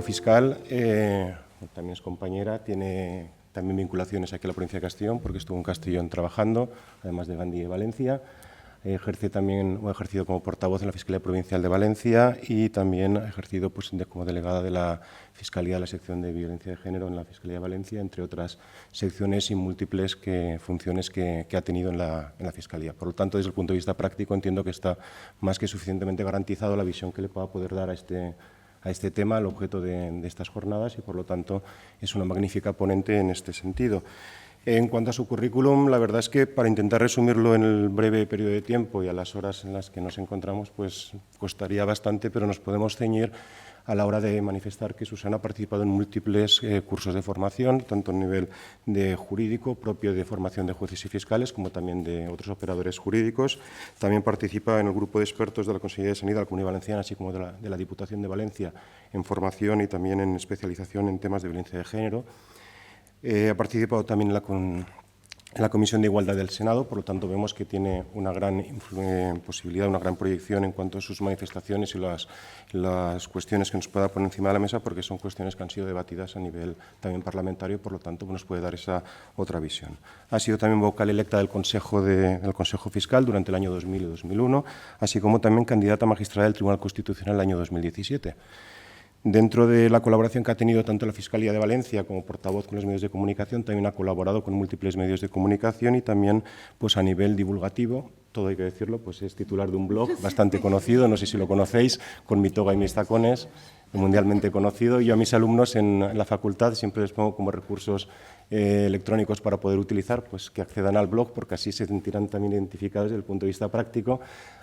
fiscal, también es compañera, tiene también vinculaciones aquí a la provincia de Castellón, porque estuvo en Castellón trabajando, además de Gandía y Valencia. Ejerce también, o ha ejercido como portavoz en la Fiscalía Provincial de Valencia y también ha ejercido pues, como delegada de la Fiscalía de la sección de Violencia de Género en la Fiscalía de Valencia, entre otras secciones y múltiples funciones que ha tenido en la Fiscalía. Por lo tanto, desde el punto de vista práctico, entiendo que está más que suficientemente garantizado la visión que le pueda poder dar a este tema, al objeto de estas jornadas, y por lo tanto es una magnífica ponente en este sentido. En cuanto a su currículum, la verdad es que para intentar resumirlo en el breve periodo de tiempo y a las horas en las que nos encontramos, pues costaría bastante, pero nos podemos ceñir a la hora de manifestar que Susana ha participado en múltiples cursos de formación, tanto a nivel de jurídico, propio de formación de jueces y fiscales, como también de otros operadores jurídicos. También participa en el grupo de expertos de la Consejería de Sanidad de la Comunidad Valenciana, así como de la Diputación de Valencia, en formación y también en especialización en temas de violencia de género. Ha participado también en la Comisión de Igualdad del Senado, por lo tanto vemos que tiene una gran posibilidad, una gran proyección en cuanto a sus manifestaciones y las cuestiones que nos pueda poner encima de la mesa, porque son cuestiones que han sido debatidas a nivel también parlamentario, por lo tanto nos puede dar esa otra visión. Ha sido también vocal electa del Consejo Fiscal durante el año 2000 y 2001, así como también candidata magistrada del Tribunal Constitucional el año 2017. Dentro de la colaboración que ha tenido tanto la Fiscalía de Valencia como portavoz con los medios de comunicación, también ha colaborado con múltiples medios de comunicación y también pues, a nivel divulgativo, todo hay que decirlo, pues es titular de un blog bastante conocido, no sé si lo conocéis, Con mi toga y mis tacones, mundialmente conocido. Yo a mis alumnos en la facultad siempre les pongo como recursos electrónicos para poder utilizar, pues que accedan al blog, porque así se sentirán también identificados desde el punto de vista práctico.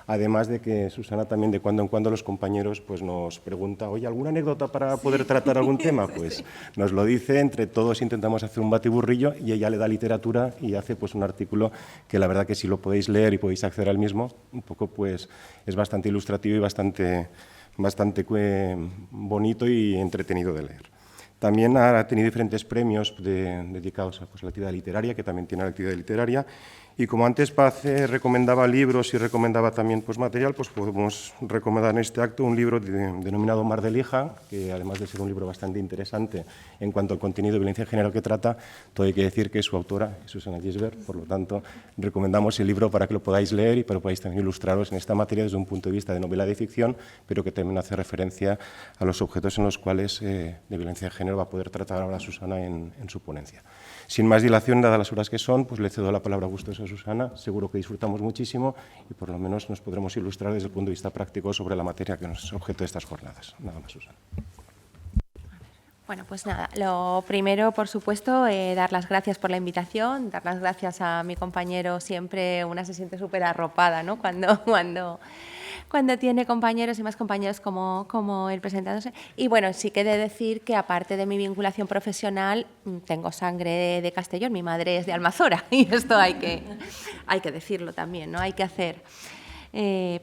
Además de que Susana también de cuando en cuando los compañeros pues, nos pregunta, oye, ¿alguna anécdota para poder tratar algún tema? Pues nos lo dice, entre todos intentamos hacer un batiburrillo y ella le da literatura y hace pues, un artículo que la verdad que si lo podéis leer y podéis acceder al mismo, un poco pues es bastante ilustrativo y bastante bonito y entretenido de leer. También ha tenido diferentes premios dedicados a pues, la actividad literaria, que también tiene la actividad literaria. Y como antes Paz recomendaba libros y recomendaba también pues, material, pues podemos recomendar en este acto un libro denominado Mar de Lija, que además de ser un libro bastante interesante en cuanto al contenido de violencia de género que trata, todo hay que decir que su autora es Susana Gisbert, por lo tanto recomendamos el libro para que lo podáis leer y para que podáis también ilustraros en esta materia desde un punto de vista de novela de ficción, pero que también hace referencia a los objetos en los cuales de violencia de género va a poder tratar ahora Susana en su ponencia. Sin más dilación, dadas las horas que son, pues le cedo la palabra a gustosa a Susana. Seguro que disfrutamos muchísimo y por lo menos nos podremos ilustrar desde el punto de vista práctico sobre la materia que nos es objeto de estas jornadas. Nada más, Susana. Bueno, pues nada, lo primero, por supuesto, dar las gracias por la invitación, dar las gracias a mi compañero, siempre una se siente súper arropada, ¿no? Cuando tiene compañeros y más compañeros como él presentándose. Y bueno, sí que he de decir que aparte de mi vinculación profesional, tengo sangre de Castellón, mi madre es de Almazora y esto hay que decirlo también, ¿no? Hay que hacer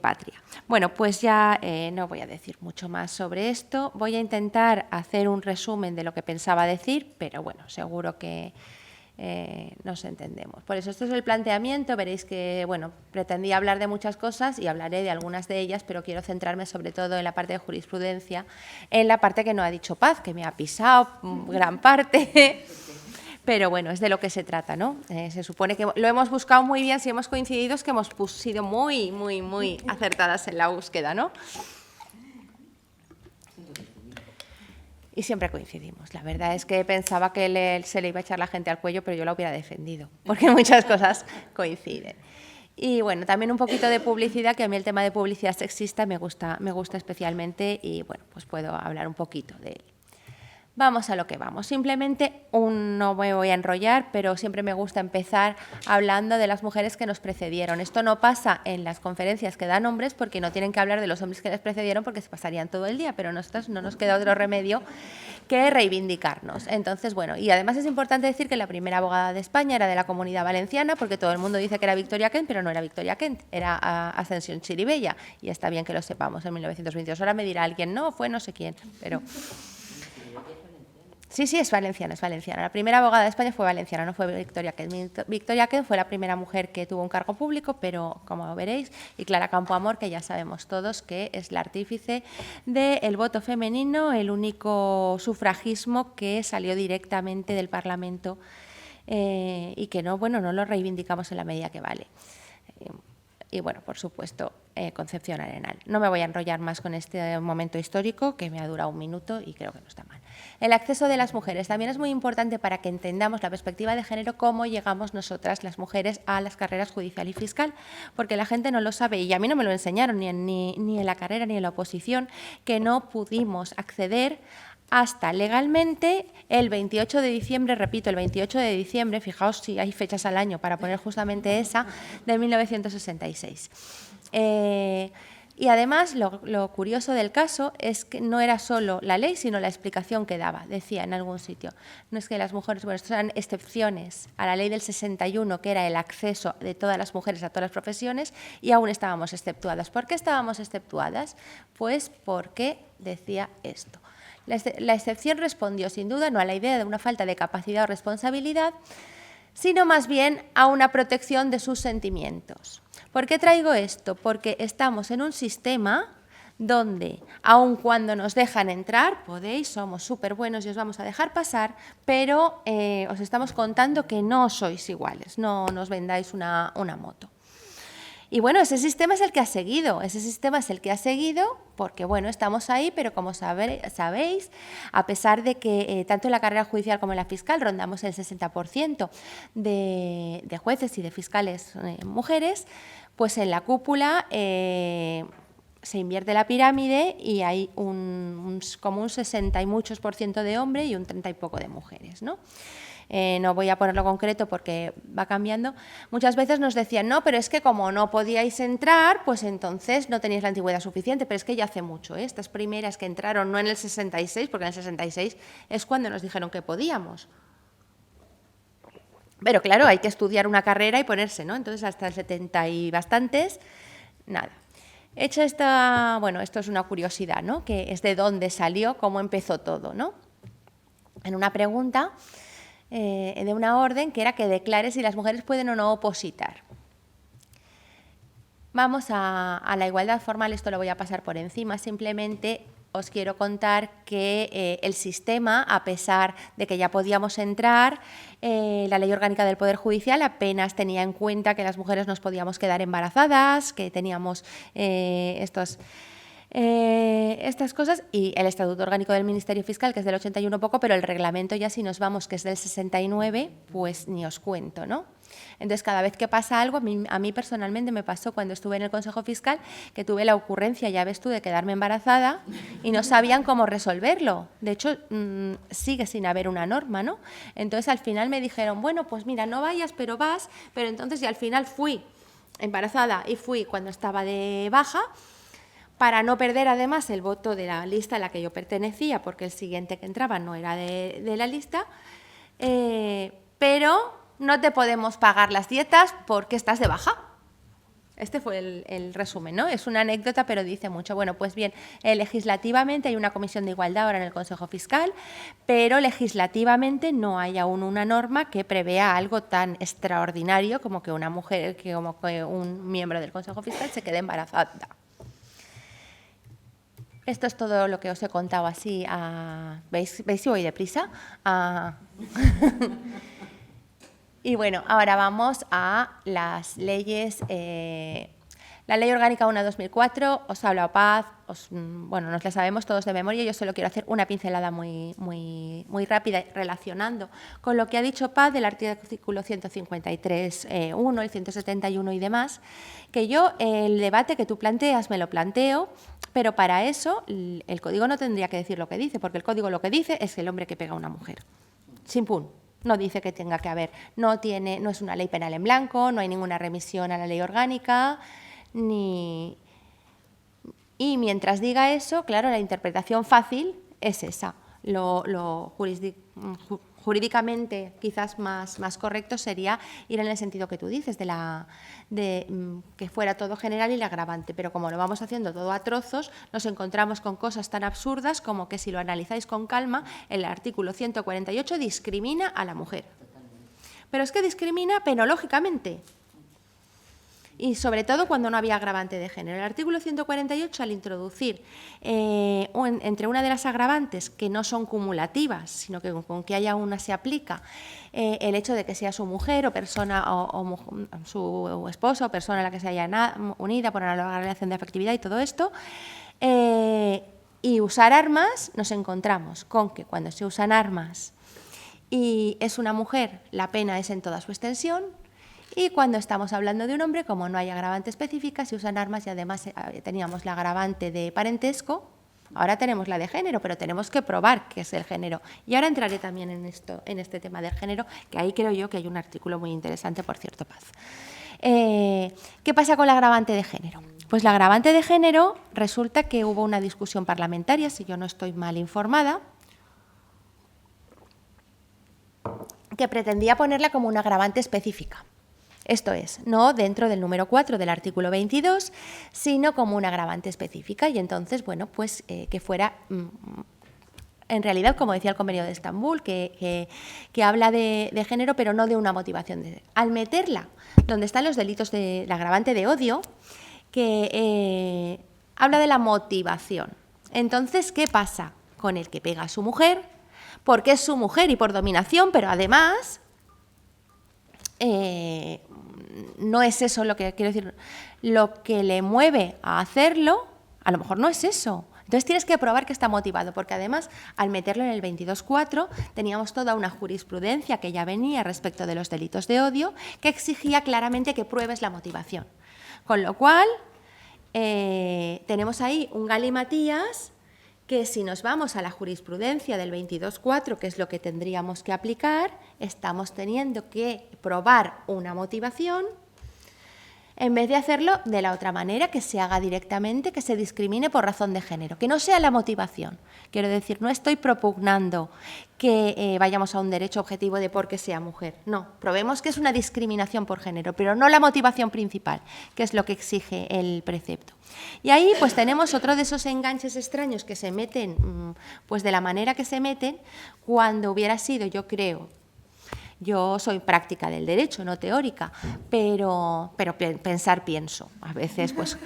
patria. Bueno, pues ya no voy a decir mucho más sobre esto, voy a intentar hacer un resumen de lo que pensaba decir, pero bueno, seguro que nos entendemos. Por eso, este es el planteamiento. Veréis que, bueno, pretendía hablar de muchas cosas y hablaré de algunas de ellas, pero quiero centrarme sobre todo en la parte de jurisprudencia, en la parte que no ha dicho Paz, que me ha pisado gran parte, pero bueno, es de lo que se trata, ¿no? Se supone que lo hemos buscado muy bien, si hemos coincidido es que hemos sido muy, muy, muy acertadas en la búsqueda, ¿no? Y siempre coincidimos. La verdad es que pensaba que se le iba a echar la gente al cuello, pero yo la hubiera defendido, porque muchas cosas coinciden. Y bueno, también un poquito de publicidad, que a mí el tema de publicidad sexista me gusta especialmente y bueno, pues puedo hablar un poquito de él. Vamos a lo que vamos. Simplemente, no me voy a enrollar, pero siempre me gusta empezar hablando de las mujeres que nos precedieron. Esto no pasa en las conferencias que dan hombres, porque no tienen que hablar de los hombres que les precedieron, porque se pasarían todo el día, pero nosotros no nos queda otro remedio que reivindicarnos. Entonces, bueno, y además es importante decir que la primera abogada de España era de la Comunidad Valenciana, porque todo el mundo dice que era Victoria Kent, pero no era Victoria Kent, era Ascensión Chiribella, y está bien que lo sepamos, en 1922. Ahora me dirá alguien, no, fue no sé quién, pero... Sí, es valenciana, es valenciana. La primera abogada de España fue valenciana, no fue Victoria Kent. Victoria Kent fue la primera mujer que tuvo un cargo público, pero como veréis, y Clara Campoamor, que ya sabemos todos que es la artífice del voto femenino, el único sufragismo que salió directamente del Parlamento y que no lo reivindicamos en la medida que vale. Y bueno, por supuesto, Concepción Arenal. No me voy a enrollar más con este momento histórico, que me ha durado 1 minuto y creo que no está mal. El acceso de las mujeres también es muy importante para que entendamos la perspectiva de género, cómo llegamos nosotras, las mujeres, a las carreras judicial y fiscal, porque la gente no lo sabe, y a mí no me lo enseñaron ni en la carrera ni en la oposición, que no pudimos acceder hasta legalmente el 28 de diciembre, repito, el 28 de diciembre, fijaos si hay fechas al año para poner justamente esa, de 1966. Y además, lo curioso del caso es que no era solo la ley, sino la explicación que daba. Decía en algún sitio, no es que las mujeres, bueno, estas eran excepciones a la ley del 61, que era el acceso de todas las mujeres a todas las profesiones, y aún estábamos exceptuadas. ¿Por qué estábamos exceptuadas? Pues porque decía esto. La excepción respondió, sin duda, no a la idea de una falta de capacidad o responsabilidad, sino más bien a una protección de sus sentimientos. ¿Por qué traigo esto? Porque estamos en un sistema donde, aun cuando nos dejan entrar, somos súper buenos y os vamos a dejar pasar, pero os estamos contando que no sois iguales, no nos vendáis una moto. Y bueno, ese sistema es el que ha seguido, porque bueno, estamos ahí, pero como sabéis, a pesar de que tanto en la carrera judicial como en la fiscal rondamos el 60% de jueces y de fiscales mujeres, pues en la cúpula se invierte la pirámide y hay como un 60 y muchos % de hombres y un 30 y poco de mujeres, ¿no? No voy a ponerlo concreto porque va cambiando. Muchas veces nos decían, no, pero es que como no podíais entrar, pues entonces no teníais la antigüedad suficiente, pero es que ya hace mucho, ¿eh? Estas primeras que entraron, no en el 66, porque en el 66 es cuando nos dijeron que podíamos. Pero claro, hay que estudiar una carrera y ponerse, ¿no? Entonces hasta el 70 y bastantes, nada. Hecho bueno, esto es una curiosidad, ¿no? Que es de dónde salió, cómo empezó todo, ¿no? En una pregunta de una orden que era que declare si las mujeres pueden o no opositar. Vamos a la igualdad formal, esto lo voy a pasar por encima, simplemente os quiero contar que el sistema, a pesar de que ya podíamos entrar, la Ley Orgánica del Poder Judicial apenas tenía en cuenta que las mujeres nos podíamos quedar embarazadas, que teníamos estas cosas, y el Estatuto Orgánico del Ministerio Fiscal, que es del 81 poco, pero el reglamento ya, si nos vamos, que es del 69, pues ni os cuento, ¿no? Entonces, cada vez que pasa algo, a mí personalmente me pasó cuando estuve en el Consejo Fiscal, que tuve la ocurrencia, ya ves tú, de quedarme embarazada y no sabían cómo resolverlo. De hecho, sigue sin haber una norma, ¿no? Entonces, al final me dijeron, bueno, pues mira, no vayas, pero vas, pero entonces, y al final fui embarazada y fui cuando estaba de baja, para no perder además el voto de la lista a la que yo pertenecía, porque el siguiente que entraba no era de la lista, pero no te podemos pagar las dietas porque estás de baja. Este fue el resumen, ¿no? Es una anécdota, pero dice mucho. Bueno, pues bien, legislativamente hay una comisión de igualdad ahora en el Consejo Fiscal, pero legislativamente no hay aún una norma que prevea algo tan extraordinario como que una mujer, como que un miembro del Consejo Fiscal se quede embarazada. Esto es todo lo que os he contado así. ¿Veis si voy deprisa? Y bueno, ahora vamos a las leyes. La Ley Orgánica 1/2004, os ha hablado Paz, bueno, nos la sabemos todos de memoria. Yo solo quiero hacer una pincelada muy rápida relacionando con lo que ha dicho Paz del artículo 153.1, el 171 y demás, que yo el debate que tú planteas me lo planteo, pero para eso el código no tendría que decir lo que dice, porque el código lo que dice es el hombre que pega a una mujer. Chimpún. No dice que tenga que haber, no es una ley penal en blanco, no hay ninguna remisión a la ley orgánica, y mientras diga eso, claro, la interpretación fácil es esa. jurídicamente quizás más correcto sería ir en el sentido que tú dices, de que fuera todo general y el agravante, pero como lo vamos haciendo todo a trozos, nos encontramos con cosas tan absurdas como que si lo analizáis con calma, el artículo 148 discrimina a la mujer. Pero es que discrimina penológicamente. Y sobre todo cuando no había agravante de género. El artículo 148, al introducir entre una de las agravantes que no son cumulativas, sino que con que haya una se aplica, el hecho de que sea su mujer o persona o su esposo o persona a la que se haya unida por una larga relación de afectividad y todo esto, y usar armas, nos encontramos con que cuando se usan armas y es una mujer, la pena es en toda su extensión. Y cuando estamos hablando de un hombre, como no hay agravante específica, se usan armas y además teníamos la agravante de parentesco, ahora tenemos la de género, pero tenemos que probar qué es el género. Y ahora entraré también en este tema del género, que ahí creo yo que hay un artículo muy interesante, por cierto, Paz. ¿Qué pasa con la agravante de género? Pues la agravante de género resulta que hubo una discusión parlamentaria, si yo no estoy mal informada, que pretendía ponerla como una agravante específica. Esto es, no dentro del número 4 del artículo 22, sino como una agravante específica. Y entonces, bueno, pues que fuera, en realidad, como decía el Convenio de Estambul, que habla de género, pero no de una motivación. Al meterla donde están los delitos de la agravante de odio, que habla de la motivación. Entonces, ¿qué pasa con el que pega a su mujer? Porque es su mujer y por dominación, pero además no es eso lo que quiero decir, lo que le mueve a hacerlo, a lo mejor no es eso. Entonces tienes que probar que está motivado, porque además al meterlo en el 22.4 teníamos toda una jurisprudencia que ya venía respecto de los delitos de odio que exigía claramente que pruebes la motivación. Con lo cual tenemos ahí un galimatías que si nos vamos a la jurisprudencia del 22.4, que es lo que tendríamos que aplicar, estamos teniendo que probar una motivación en vez de hacerlo de la otra manera, que se haga directamente, que se discrimine por razón de género, que no sea la motivación. Quiero decir, no estoy propugnando que vayamos a un derecho objetivo de por qué sea mujer. No, probemos que es una discriminación por género, pero no la motivación principal, que es lo que exige el precepto. Y ahí pues tenemos otro de esos enganches extraños que se meten pues de la manera que se meten, cuando hubiera sido, yo creo, yo soy práctica del derecho, no teórica, pero pensar pienso. A veces pues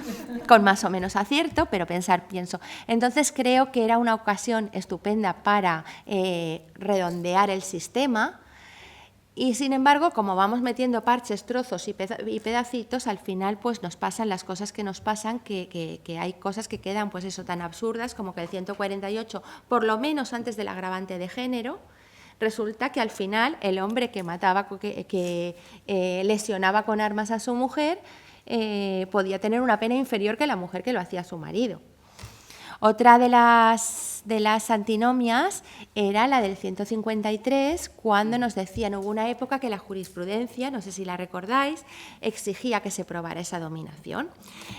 con más o menos acierto, pero pensar pienso. Entonces creo que era una ocasión estupenda para redondear el sistema y, sin embargo, como vamos metiendo parches, trozos y pedacitos, al final pues nos pasan las cosas que nos pasan, que hay cosas que quedan pues eso tan absurdas como que el 148, por lo menos antes del agravante de género, resulta que al final el hombre que mataba, que lesionaba con armas a su mujer, podía tener una pena inferior que la mujer que lo hacía a su marido. Otra de las antinomias era la del 153, cuando nos decían, hubo una época que la jurisprudencia, no sé si la recordáis, exigía que se probara esa dominación.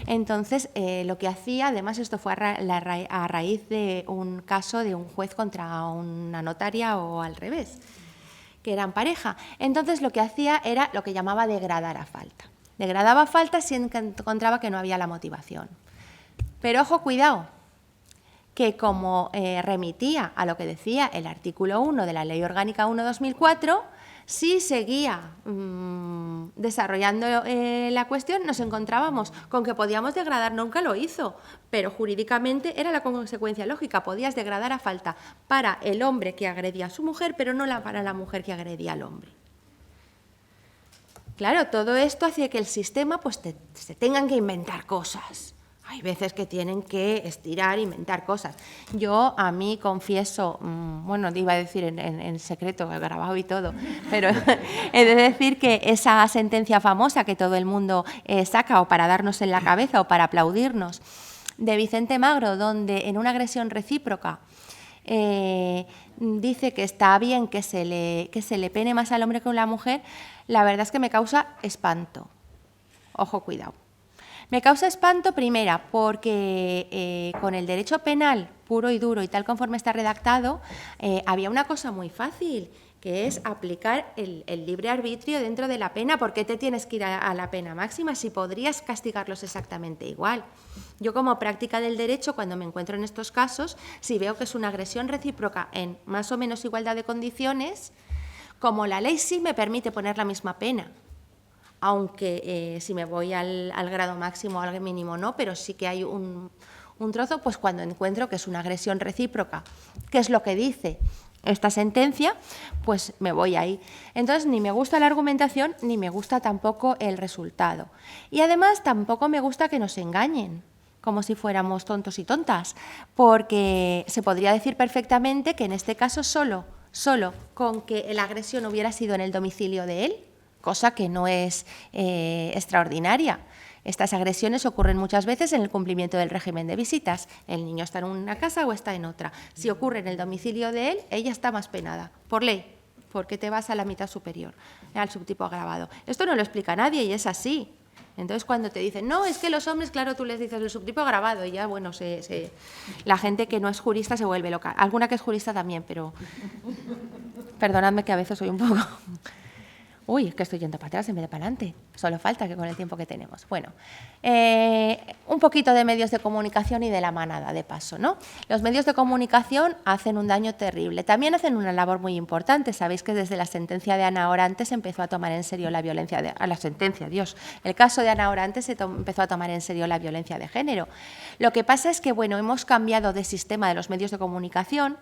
Entonces, lo que hacía, además esto fue a raíz de un caso de un juez contra una notaria o al revés, que eran pareja. Entonces, lo que hacía era lo que llamaba degradar a falta. Degradaba a falta si encontraba que no había la motivación. Pero ojo, cuidado, que como remitía a lo que decía el artículo 1 de la Ley Orgánica 1/2004, si seguía desarrollando la cuestión, nos encontrábamos con que podíamos degradar, nunca lo hizo, pero jurídicamente era la consecuencia lógica, podías degradar a falta para el hombre que agredía a su mujer, pero no para la mujer que agredía al hombre. Claro, todo esto hace que el sistema pues se tengan que inventar cosas. Hay veces que tienen que estirar, inventar cosas. Yo a mí confieso, bueno, iba a decir en secreto, grabado y todo, pero he de decir que esa sentencia famosa que todo el mundo saca o para darnos en la cabeza o para aplaudirnos, de Vicente Magro, donde en una agresión recíproca dice que está bien que se le pene más al hombre que a la mujer, la verdad es que me causa espanto. Ojo, cuidado. Me causa espanto, primera, porque con el derecho penal puro y duro y tal conforme está redactado, había una cosa muy fácil, que es aplicar el libre arbitrio dentro de la pena. ¿Por qué te tienes que ir a la pena máxima si podrías castigarlos exactamente igual? Yo, como práctica del derecho, cuando me encuentro en estos casos, si veo que es una agresión recíproca en más o menos igualdad de condiciones, como la ley sí me permite poner la misma pena, aunque si me voy al grado máximo o al mínimo no, pero sí que hay un trozo, pues cuando encuentro que es una agresión recíproca, que es lo que dice esta sentencia, pues me voy ahí. Entonces, ni me gusta la argumentación, ni me gusta tampoco el resultado. Y además, tampoco me gusta que nos engañen, como si fuéramos tontos y tontas, porque se podría decir perfectamente que en este caso solo con que la agresión hubiera sido en el domicilio de él, cosa que no es extraordinaria. Estas agresiones ocurren muchas veces en el cumplimiento del régimen de visitas. El niño está en una casa o está en otra. Si ocurre en el domicilio de él, ella está más penada, por ley, porque te vas a la mitad superior, al subtipo agravado. Esto no lo explica nadie y es así. Entonces, cuando te dicen, no, es que los hombres, claro, tú les dices el subtipo agravado y ya, bueno, la gente que no es jurista se vuelve loca. Alguna que es jurista también, pero perdonadme que a veces soy un poco... Uy, es que estoy yendo para atrás en vez de para adelante. Solo falta que con el tiempo que tenemos. Bueno, un poquito de medios de comunicación y de la manada, de paso, ¿no? Los medios de comunicación hacen un daño terrible. También hacen una labor muy importante. Sabéis que desde la sentencia de Ana Orantes se empezó a tomar en serio la violencia el caso de Ana Orantes se empezó a tomar en serio la violencia de género. Lo que pasa es que, bueno, hemos cambiado de sistema de los medios de comunicación.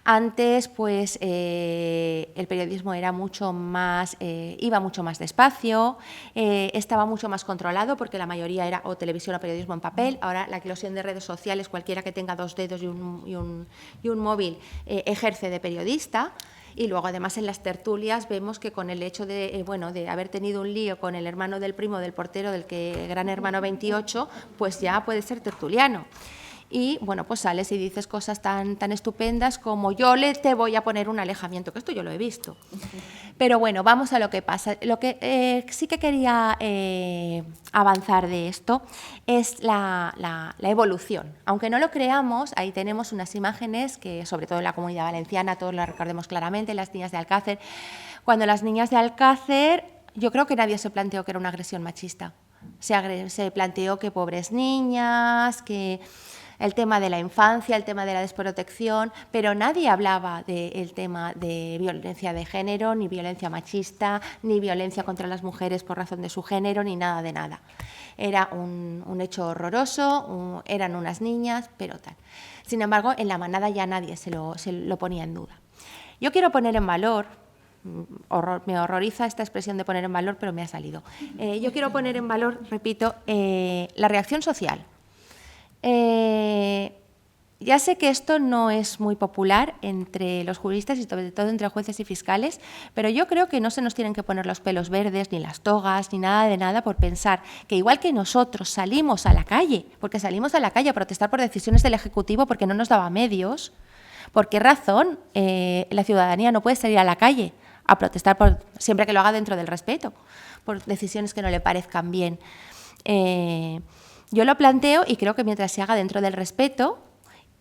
Antes, pues, el periodismo era mucho más... iba mucho más despacio, estaba mucho más controlado porque la mayoría era o televisión o periodismo en papel. Ahora la eclosión de redes sociales, cualquiera que tenga 2 dedos y un móvil ejerce de periodista. Y luego, además, en las tertulias vemos que con el hecho de, de haber tenido un lío con el hermano del primo del portero del que Gran Hermano 28, pues ya puede ser tertuliano. Y, bueno, pues sales y dices cosas tan estupendas como te voy a poner un alejamiento, que esto yo lo he visto. Pero bueno, vamos a lo que pasa. Lo que sí que quería avanzar de esto es la evolución. Aunque no lo creamos, ahí tenemos unas imágenes que, sobre todo en la Comunidad Valenciana, todos las recordemos claramente, las niñas de Alcácer. Cuando las niñas de Alcácer, yo creo que nadie se planteó que era una agresión machista. Se planteó que pobres niñas, que... el tema de la infancia, el tema de la desprotección, pero nadie hablaba del tema de violencia de género, ni violencia machista, ni violencia contra las mujeres por razón de su género, ni nada de nada. Era un hecho horroroso, eran unas niñas, pero tal. Sin embargo, en la manada ya nadie se lo ponía en duda. Yo quiero poner en valor, me horroriza esta expresión de poner en valor, pero me ha salido. Yo quiero poner en valor, repito, la reacción social. Ya sé que esto no es muy popular entre los juristas y sobre todo entre jueces y fiscales, pero yo creo que no se nos tienen que poner los pelos verdes, ni las togas, ni nada de nada por pensar que igual que nosotros salimos a la calle, porque salimos a la calle a protestar por decisiones del Ejecutivo porque no nos daba medios, ¿por qué razón la ciudadanía no puede salir a la calle a protestar siempre que lo haga dentro del respeto, por decisiones que no le parezcan bien? Yo lo planteo y creo que mientras se haga dentro del respeto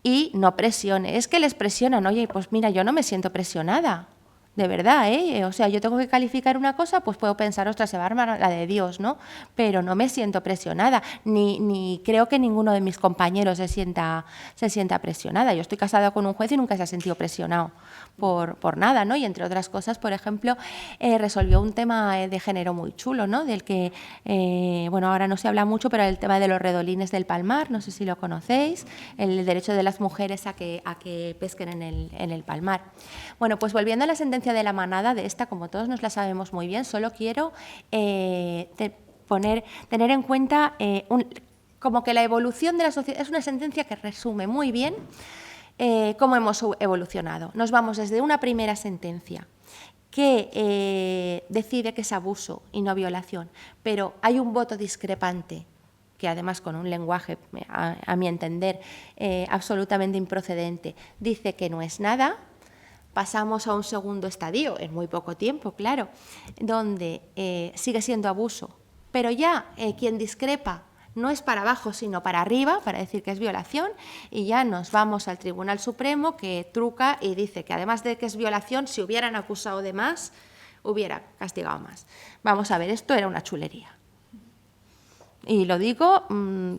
y no presione. Es que les presionan, oye, pues mira, yo no me siento presionada, de verdad, ¿eh? O sea, yo tengo que calificar una cosa, pues puedo pensar, ostras, se va a armar la de Dios, ¿no? Pero no me siento presionada, ni creo que ninguno de mis compañeros se sienta presionada. Yo estoy casada con un juez y nunca se ha sentido presionado por nada, ¿no? Y entre otras cosas, por ejemplo, resolvió un tema de género muy chulo, ¿no? Del que, ahora no se habla mucho, pero el tema de los redolines del Palmar, no sé si lo conocéis, el derecho de las mujeres a que pesquen en el Palmar. Bueno, pues volviendo a la sentencia de la manada, de esta, como todos nos la sabemos muy bien, solo quiero tener en cuenta como que la evolución de la sociedad es una sentencia que resume muy bien cómo hemos evolucionado. Nos vamos desde una primera sentencia que decide que es abuso y no violación, pero hay un voto discrepante que además con un lenguaje, a mi entender, absolutamente improcedente, dice que no es nada. Pasamos a un segundo estadio, en muy poco tiempo, claro, donde sigue siendo abuso, pero ya quien discrepa no es para abajo, sino para arriba, para decir que es violación, y ya nos vamos al Tribunal Supremo, que truca y dice que además de que es violación, si hubieran acusado de más, hubiera castigado más. Vamos a ver, esto era una chulería. Y lo digo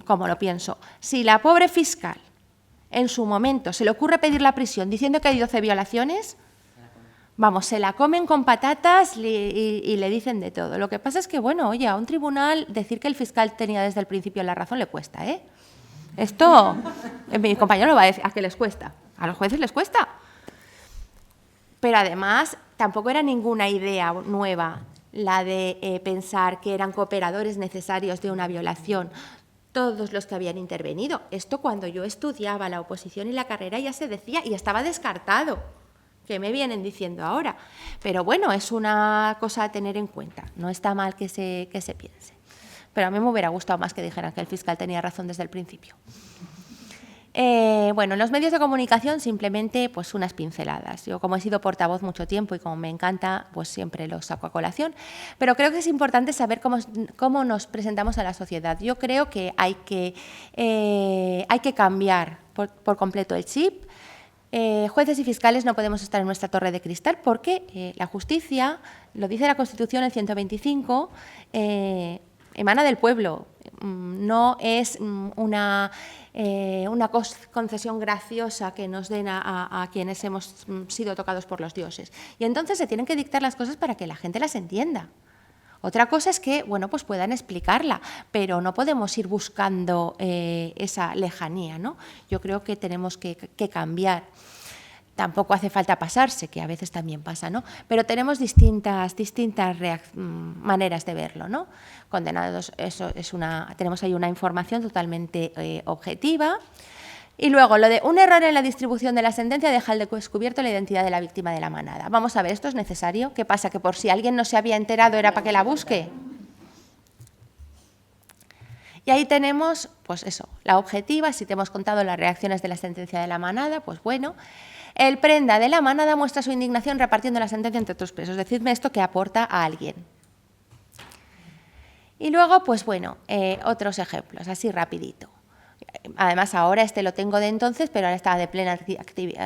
como lo pienso. Si la pobre fiscal en su momento se le ocurre pedir la prisión diciendo que hay 12 violaciones, vamos, se la comen con patatas y le dicen de todo. Lo que pasa es que, bueno, oye, a un tribunal decir que el fiscal tenía desde el principio la razón le cuesta, ¿eh? Esto, mi compañero lo va a decir, ¿a qué les cuesta? A los jueces les cuesta. Pero además, tampoco era ninguna idea nueva la de pensar que eran cooperadores necesarios de una violación todos los que habían intervenido. Esto cuando yo estudiaba la oposición y la carrera ya se decía y estaba descartado. Que me vienen diciendo ahora. Pero bueno, es una cosa a tener en cuenta. No está mal que se piense. Pero a mí me hubiera gustado más que dijeran que el fiscal tenía razón desde el principio. Bueno, en los medios de comunicación simplemente pues unas pinceladas. Yo como he sido portavoz mucho tiempo y como me encanta, pues siempre los saco a colación. Pero creo que es importante saber cómo nos presentamos a la sociedad. Yo creo que hay que cambiar por completo el chip. Jueces y fiscales no podemos estar en nuestra torre de cristal porque la justicia, lo dice la Constitución, el 125, emana del pueblo. No es una concesión graciosa que nos den a quienes hemos sido tocados por los dioses. Y entonces se tienen que dictar las cosas para que la gente las entienda. Otra cosa es que, bueno, pues puedan explicarla, pero no podemos ir buscando esa lejanía, ¿no? Yo creo que tenemos que cambiar. Tampoco hace falta pasarse, que a veces también pasa, ¿no? Pero tenemos distintas maneras de verlo, ¿no? Condenados, eso es tenemos ahí una información totalmente objetiva. Y luego, lo de un error en la distribución de la sentencia deja al descubierto la identidad de la víctima de la manada. Vamos a ver, ¿esto es necesario? ¿Qué pasa? ¿Que por si alguien no se había enterado era para que la busque? Y ahí tenemos, pues eso, la objetiva, si te hemos contado las reacciones de la sentencia de la manada, pues bueno. El prenda de la manada muestra su indignación repartiendo la sentencia entre otros presos. Decidme esto que aporta a alguien. Y luego, pues bueno, otros ejemplos, así rapidito. Además, ahora este lo tengo de entonces, pero ahora está de plena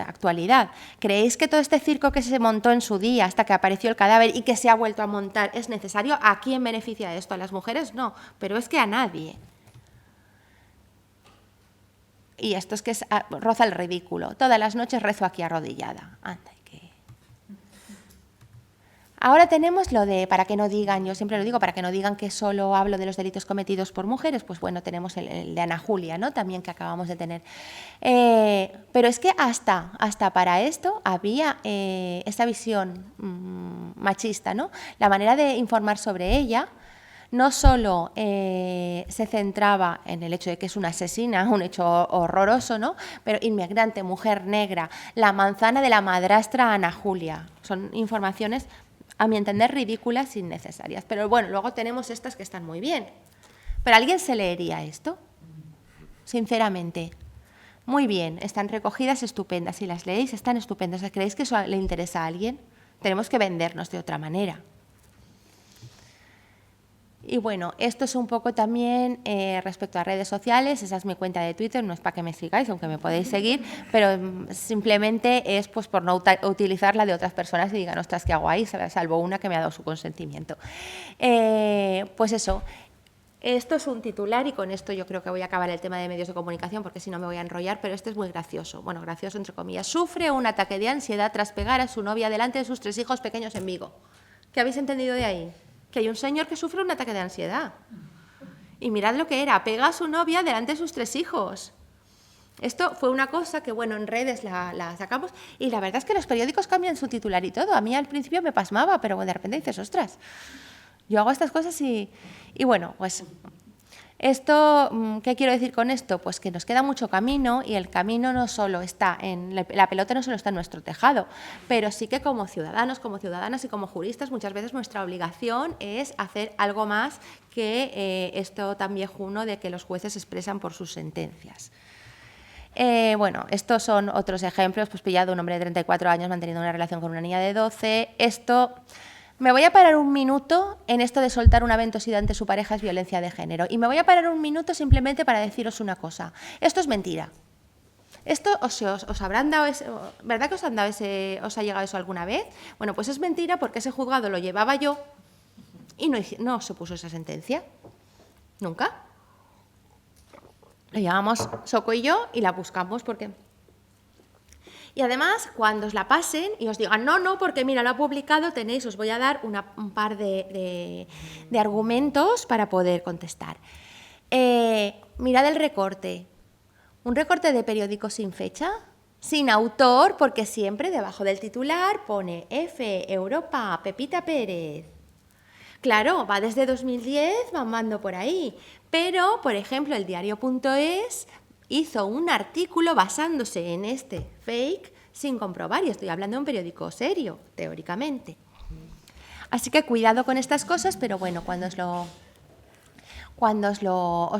actualidad. ¿Creéis que todo este circo que se montó en su día hasta que apareció el cadáver y que se ha vuelto a montar es necesario? ¿A quién beneficia esto? ¿A las mujeres? No, pero es que a nadie. Y esto es que roza el ridículo. Todas las noches rezo aquí arrodillada. Anda, ahora tenemos lo de, para que no digan, yo siempre lo digo, para que no digan que solo hablo de los delitos cometidos por mujeres, pues bueno, tenemos el de Ana Julia, ¿no? También que acabamos de tener. Pero es que hasta para esto había esta visión machista, ¿no? La manera de informar sobre ella no solo se centraba en el hecho de que es una asesina, un hecho horroroso, ¿no? Pero inmigrante, mujer negra, la manzana de la madrastra Ana Julia. Son informaciones, a mi entender, ridículas e innecesarias. Pero bueno, luego tenemos estas que están muy bien. ¿Pero alguien se leería esto? Sinceramente. Muy bien, están recogidas estupendas. Si las leéis, están estupendas. ¿Creéis que eso le interesa a alguien? Tenemos que vendernos de otra manera. Y bueno, esto es un poco también respecto a redes sociales. Esa es mi cuenta de Twitter, no es para que me sigáis, aunque me podéis seguir, pero simplemente es pues por no utilizar la de otras personas y digan, ostras, qué hago ahí, salvo una que me ha dado su consentimiento. Pues eso, esto es un titular y con esto yo creo que voy a acabar el tema de medios de comunicación porque si no me voy a enrollar, pero este es muy gracioso. Bueno, gracioso entre comillas. Sufre un ataque de ansiedad tras pegar a su novia delante de sus 3 hijos pequeños en Vigo. ¿Qué habéis entendido de ahí? Que hay un señor que sufre un ataque de ansiedad. Y mirad lo que era, pega a su novia delante de sus 3 hijos. Esto fue una cosa que, bueno, en redes la sacamos y la verdad es que los periódicos cambian su titular y todo. A mí al principio me pasmaba, pero de repente dices, ostras, yo hago estas cosas y bueno, pues esto, ¿qué quiero decir con esto? Pues que nos queda mucho camino y el camino no solo está la pelota no solo está en nuestro tejado, pero sí que como ciudadanos, como ciudadanas y como juristas muchas veces nuestra obligación es hacer algo más que esto tan viejuno de que los jueces expresan por sus sentencias. Bueno, estos son otros ejemplos, pues pillado un hombre de 34 años manteniendo una relación con una niña de 12, esto Me voy a parar un minuto en esto de soltar una ventosidad ante su pareja es violencia de género. Y me voy a parar un minuto simplemente para deciros una cosa. Esto es mentira. Esto os habrán dado ¿verdad que os ha llegado eso alguna vez? Bueno, pues es mentira porque ese juzgado lo llevaba yo y no se puso esa sentencia. Nunca. La llevamos Soco y yo y la buscamos porque... Y además, cuando os la pasen y os digan, no, porque mira, lo ha publicado, os voy a dar un par de argumentos para poder contestar. Mirad el recorte. Un recorte de periódico sin fecha, sin autor, porque siempre debajo del titular pone F, Europa, Pepita Pérez. Claro, va desde 2010, mamando por ahí. Pero, por ejemplo, el diario.es hizo un artículo basándose en este fake sin comprobar, y estoy hablando de un periódico serio, teóricamente. Así que cuidado con estas cosas, pero bueno, cuando os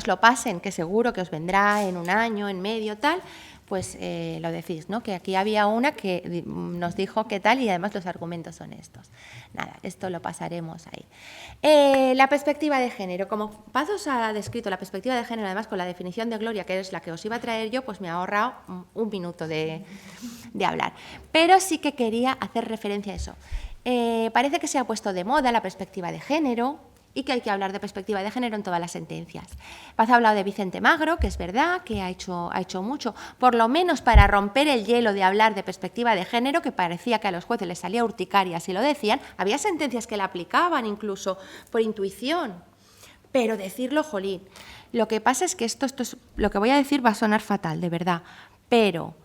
lo pasen, que seguro que os vendrá en un año, en medio, tal, pues lo decís, ¿no? Que aquí había una que nos dijo qué tal y además los argumentos son estos. Nada, esto lo pasaremos ahí. La perspectiva de género. Como Paz os ha descrito la perspectiva de género, además con la definición de Gloria, que es la que os iba a traer yo, pues me ha ahorrado un minuto de hablar. Pero sí que quería hacer referencia a eso. Parece que se ha puesto de moda la perspectiva de género, y que hay que hablar de perspectiva de género en todas las sentencias. Paz ha hablado de Vicente Magro, que es verdad que ha hecho mucho, por lo menos para romper el hielo de hablar de perspectiva de género, que parecía que a los jueces les salía urticaria si lo decían. Había sentencias que la aplicaban incluso por intuición, pero decirlo, jolín. Lo que pasa es que esto es, lo que voy a decir va a sonar fatal, de verdad, pero...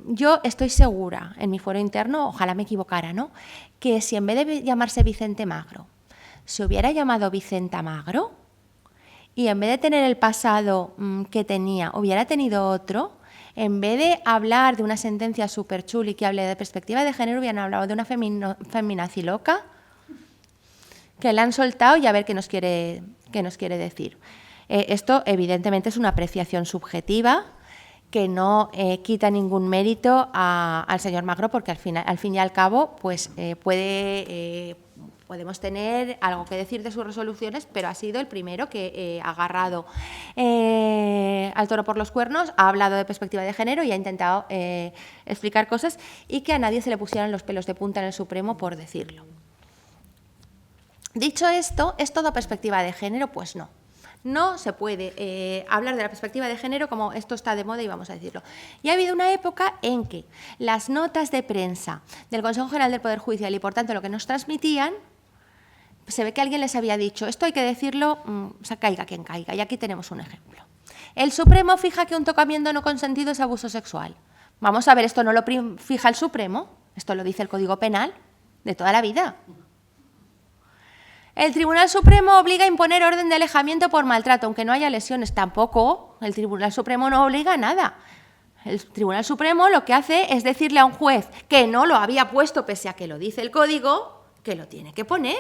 yo estoy segura, en mi foro interno, ojalá me equivocara, ¿no?, que si en vez de llamarse Vicente Magro, se hubiera llamado Vicenta Magro y en vez de tener el pasado que tenía, hubiera tenido otro, en vez de hablar de una sentencia súper chuli que hable de perspectiva de género, hubieran hablado de una feminazi loca que la han soltado y a ver qué nos quiere decir. Esto, evidentemente, es una apreciación subjetiva que no quita ningún mérito al señor Magro, porque al fin y al cabo pues, podemos tener algo que decir de sus resoluciones, pero ha sido el primero que ha agarrado al toro por los cuernos, ha hablado de perspectiva de género y ha intentado explicar cosas y que a nadie se le pusieran los pelos de punta en el Supremo por decirlo. Dicho esto, ¿es todo perspectiva de género? Pues no. No se puede hablar de la perspectiva de género como esto está de moda y vamos a decirlo. Y ha habido una época en que las notas de prensa del Consejo General del Poder Judicial y, por tanto, lo que nos transmitían, se ve que alguien les había dicho, esto hay que decirlo, caiga quien caiga, y aquí tenemos un ejemplo. El Supremo fija que un tocamiento no consentido es abuso sexual. Vamos a ver, esto no lo fija el Supremo, esto lo dice el Código Penal de toda la vida. El Tribunal Supremo obliga a imponer orden de alejamiento por maltrato, aunque no haya lesiones. Tampoco, el Tribunal Supremo no obliga a nada. El Tribunal Supremo lo que hace es decirle a un juez que no lo había puesto, pese a que lo dice el Código, que lo tiene que poner.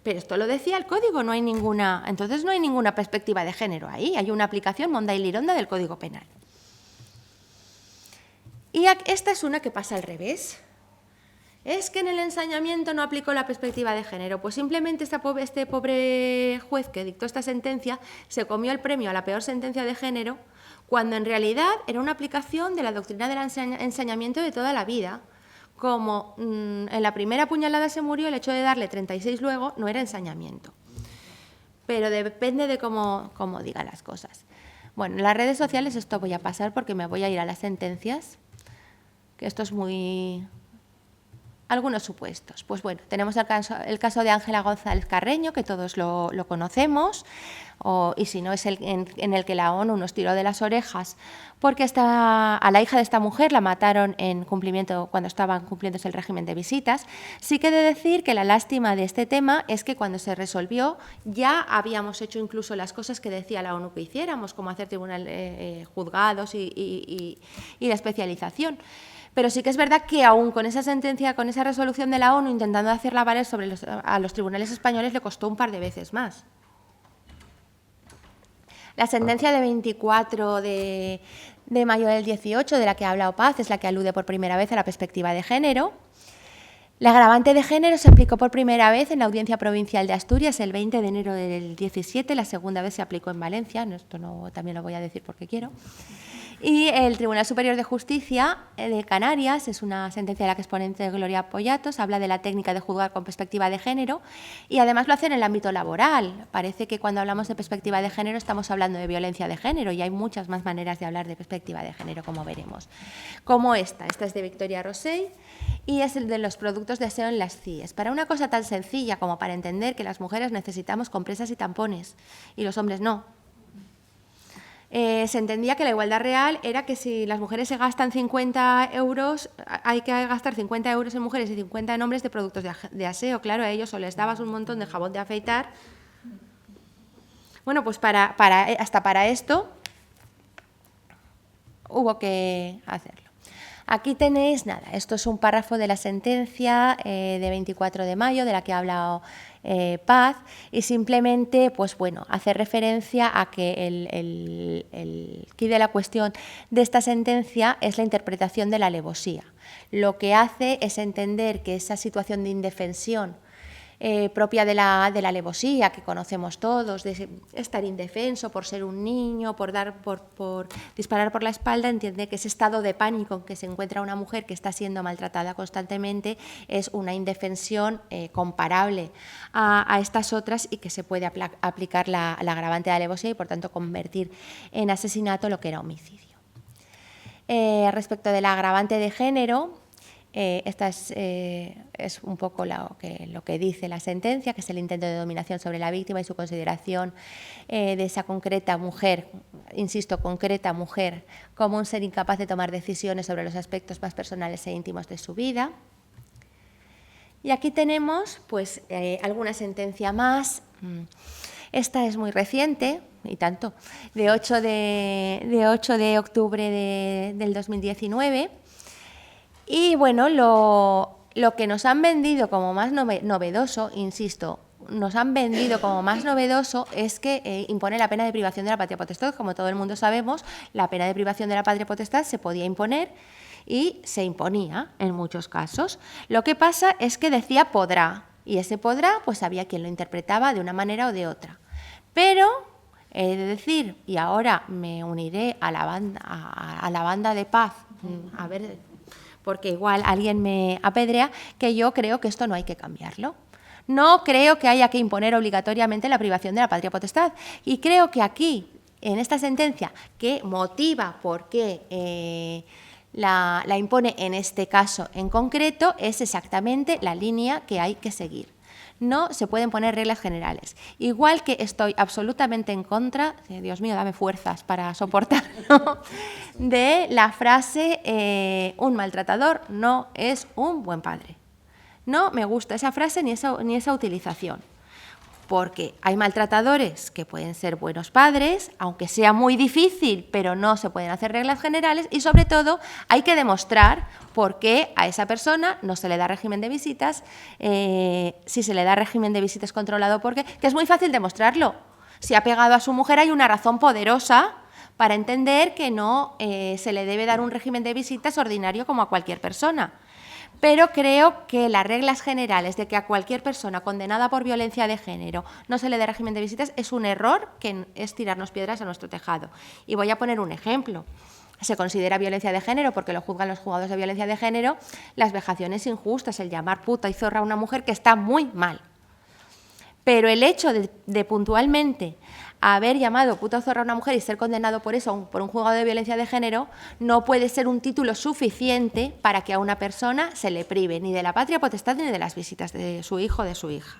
Pero esto lo decía el Código, entonces no hay ninguna perspectiva de género ahí, hay una aplicación monda y lironda del Código Penal. Y esta es una que pasa al revés. ¿Es que en el ensañamiento no aplicó la perspectiva de género? Pues simplemente este pobre juez que dictó esta sentencia se comió el premio a la peor sentencia de género, cuando en realidad era una aplicación de la doctrina del ensañamiento de toda la vida. Como en la primera puñalada se murió, el hecho de darle 36 luego no era ensañamiento. Pero depende de cómo diga las cosas. Bueno, en las redes sociales esto voy a pasar porque me voy a ir a las sentencias, que esto es muy... Algunos supuestos. Pues bueno, tenemos el caso de Ángela González Carreño, que todos lo conocemos, y si no es en el que la ONU nos tiró de las orejas, porque a la hija de esta mujer la mataron cuando estaban cumpliéndose el régimen de visitas. Sí que he de decir que la lástima de este tema es que cuando se resolvió ya habíamos hecho incluso las cosas que decía la ONU que hiciéramos, como hacer juzgados y la especialización. Pero sí que es verdad que aún con esa sentencia, con esa resolución de la ONU intentando hacerla valer a los tribunales españoles, le costó un par de veces más. La sentencia de 24 de mayo del 18, de la que ha hablado Paz, es la que alude por primera vez a la perspectiva de género. La agravante de género se aplicó por primera vez en la Audiencia Provincial de Asturias el 20 de enero del 17, la segunda vez se aplicó en Valencia, esto no, también lo voy a decir porque quiero. Y el Tribunal Superior de Justicia de Canarias, es una sentencia de la que exponente Gloria Pollatos, habla de la técnica de juzgar con perspectiva de género y además lo hace en el ámbito laboral. Parece que cuando hablamos de perspectiva de género estamos hablando de violencia de género y hay muchas más maneras de hablar de perspectiva de género, como veremos. Como esta es de Victoria Rosell y es el de los productos de aseo en las CIES. Para una cosa tan sencilla como para entender que las mujeres necesitamos compresas y tampones y los hombres no. Se entendía que la igualdad real era que si las mujeres se gastan 50 euros, hay que gastar 50 euros en mujeres y 50 en hombres de productos de aseo. Claro, a ellos o les dabas un montón de jabón de afeitar. Bueno, pues hasta para esto hubo que hacerlo. Aquí tenéis, nada, esto es un párrafo de la sentencia de 24 de mayo, de la que ha hablado Paz, y simplemente, pues bueno, hace referencia a que el quid de la cuestión de esta sentencia es la interpretación de la alevosía. Lo que hace es entender que esa situación de indefensión propia de la alevosía que conocemos todos, de estar indefenso por ser un niño, por disparar por la espalda, entiende que ese estado de pánico en que se encuentra una mujer que está siendo maltratada constantemente es una indefensión comparable a estas otras y que se puede aplicar la agravante de alevosía y por tanto convertir en asesinato lo que era homicidio. Respecto de la agravante de género, esta es un poco lo que dice la sentencia, que es el intento de dominación sobre la víctima y su consideración de esa concreta mujer, insisto, concreta mujer, como un ser incapaz de tomar decisiones sobre los aspectos más personales e íntimos de su vida. Y aquí tenemos pues, alguna sentencia más. Esta es muy reciente, y tanto, de 8 de octubre del 2019. Y bueno, lo que nos han vendido como más novedoso, insisto, nos han vendido como más novedoso es que impone la pena de privación de la patria potestad. Como todo el mundo sabemos, la pena de privación de la patria potestad se podía imponer y se imponía en muchos casos. Lo que pasa es que decía podrá, y ese podrá pues había quien lo interpretaba de una manera o de otra. Pero he de decir, y ahora me uniré a la banda de Paz, a ver, porque igual alguien me apedrea, que yo creo que esto no hay que cambiarlo. No creo que haya que imponer obligatoriamente la privación de la patria potestad. Y creo que aquí, en esta sentencia, que motiva por qué la impone en este caso en concreto, es exactamente la línea que hay que seguir. No se pueden poner reglas generales. Igual que estoy absolutamente en contra, Dios mío, dame fuerzas para soportarlo, de la frase un maltratador no es un buen padre. No me gusta esa frase ni esa utilización. Porque hay maltratadores que pueden ser buenos padres, aunque sea muy difícil, pero no se pueden hacer reglas generales y, sobre todo, hay que demostrar por qué a esa persona no se le da régimen de visitas, si se le da régimen de visitas controlado, porque que es muy fácil demostrarlo. Si ha pegado a su mujer hay una razón poderosa para entender que no se le debe dar un régimen de visitas ordinario como a cualquier persona. Pero creo que las reglas generales de que a cualquier persona condenada por violencia de género no se le dé régimen de visitas es un error que es tirarnos piedras a nuestro tejado. Y voy a poner un ejemplo. Se considera violencia de género, porque lo juzgan los juzgados de violencia de género, las vejaciones injustas, el llamar puta y zorra a una mujer, que está muy mal. Pero el hecho de puntualmente haber llamado puta o zorra a una mujer y ser condenado por eso, por un juzgado de violencia de género, no puede ser un título suficiente para que a una persona se le prive ni de la patria potestad ni de las visitas de su hijo o de su hija.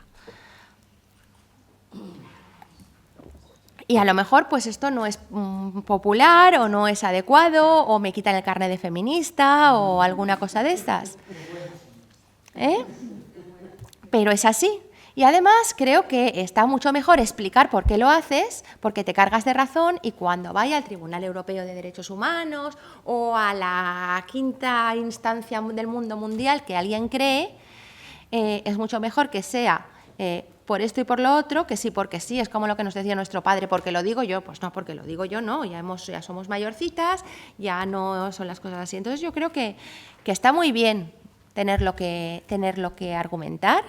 Y a lo mejor pues esto no es popular o no es adecuado o me quitan el carnet de feminista o alguna cosa de estas. Pero es así. Y además creo que está mucho mejor explicar por qué lo haces, porque te cargas de razón y cuando vaya al Tribunal Europeo de Derechos Humanos o a la quinta instancia del mundo mundial que alguien cree, es mucho mejor que sea por esto y por lo otro, que sí porque sí, es como lo que nos decía nuestro padre, porque lo digo yo, pues no, porque lo digo yo no, ya somos mayorcitas, ya no son las cosas así. Entonces yo creo que está muy bien tenerlo que argumentar,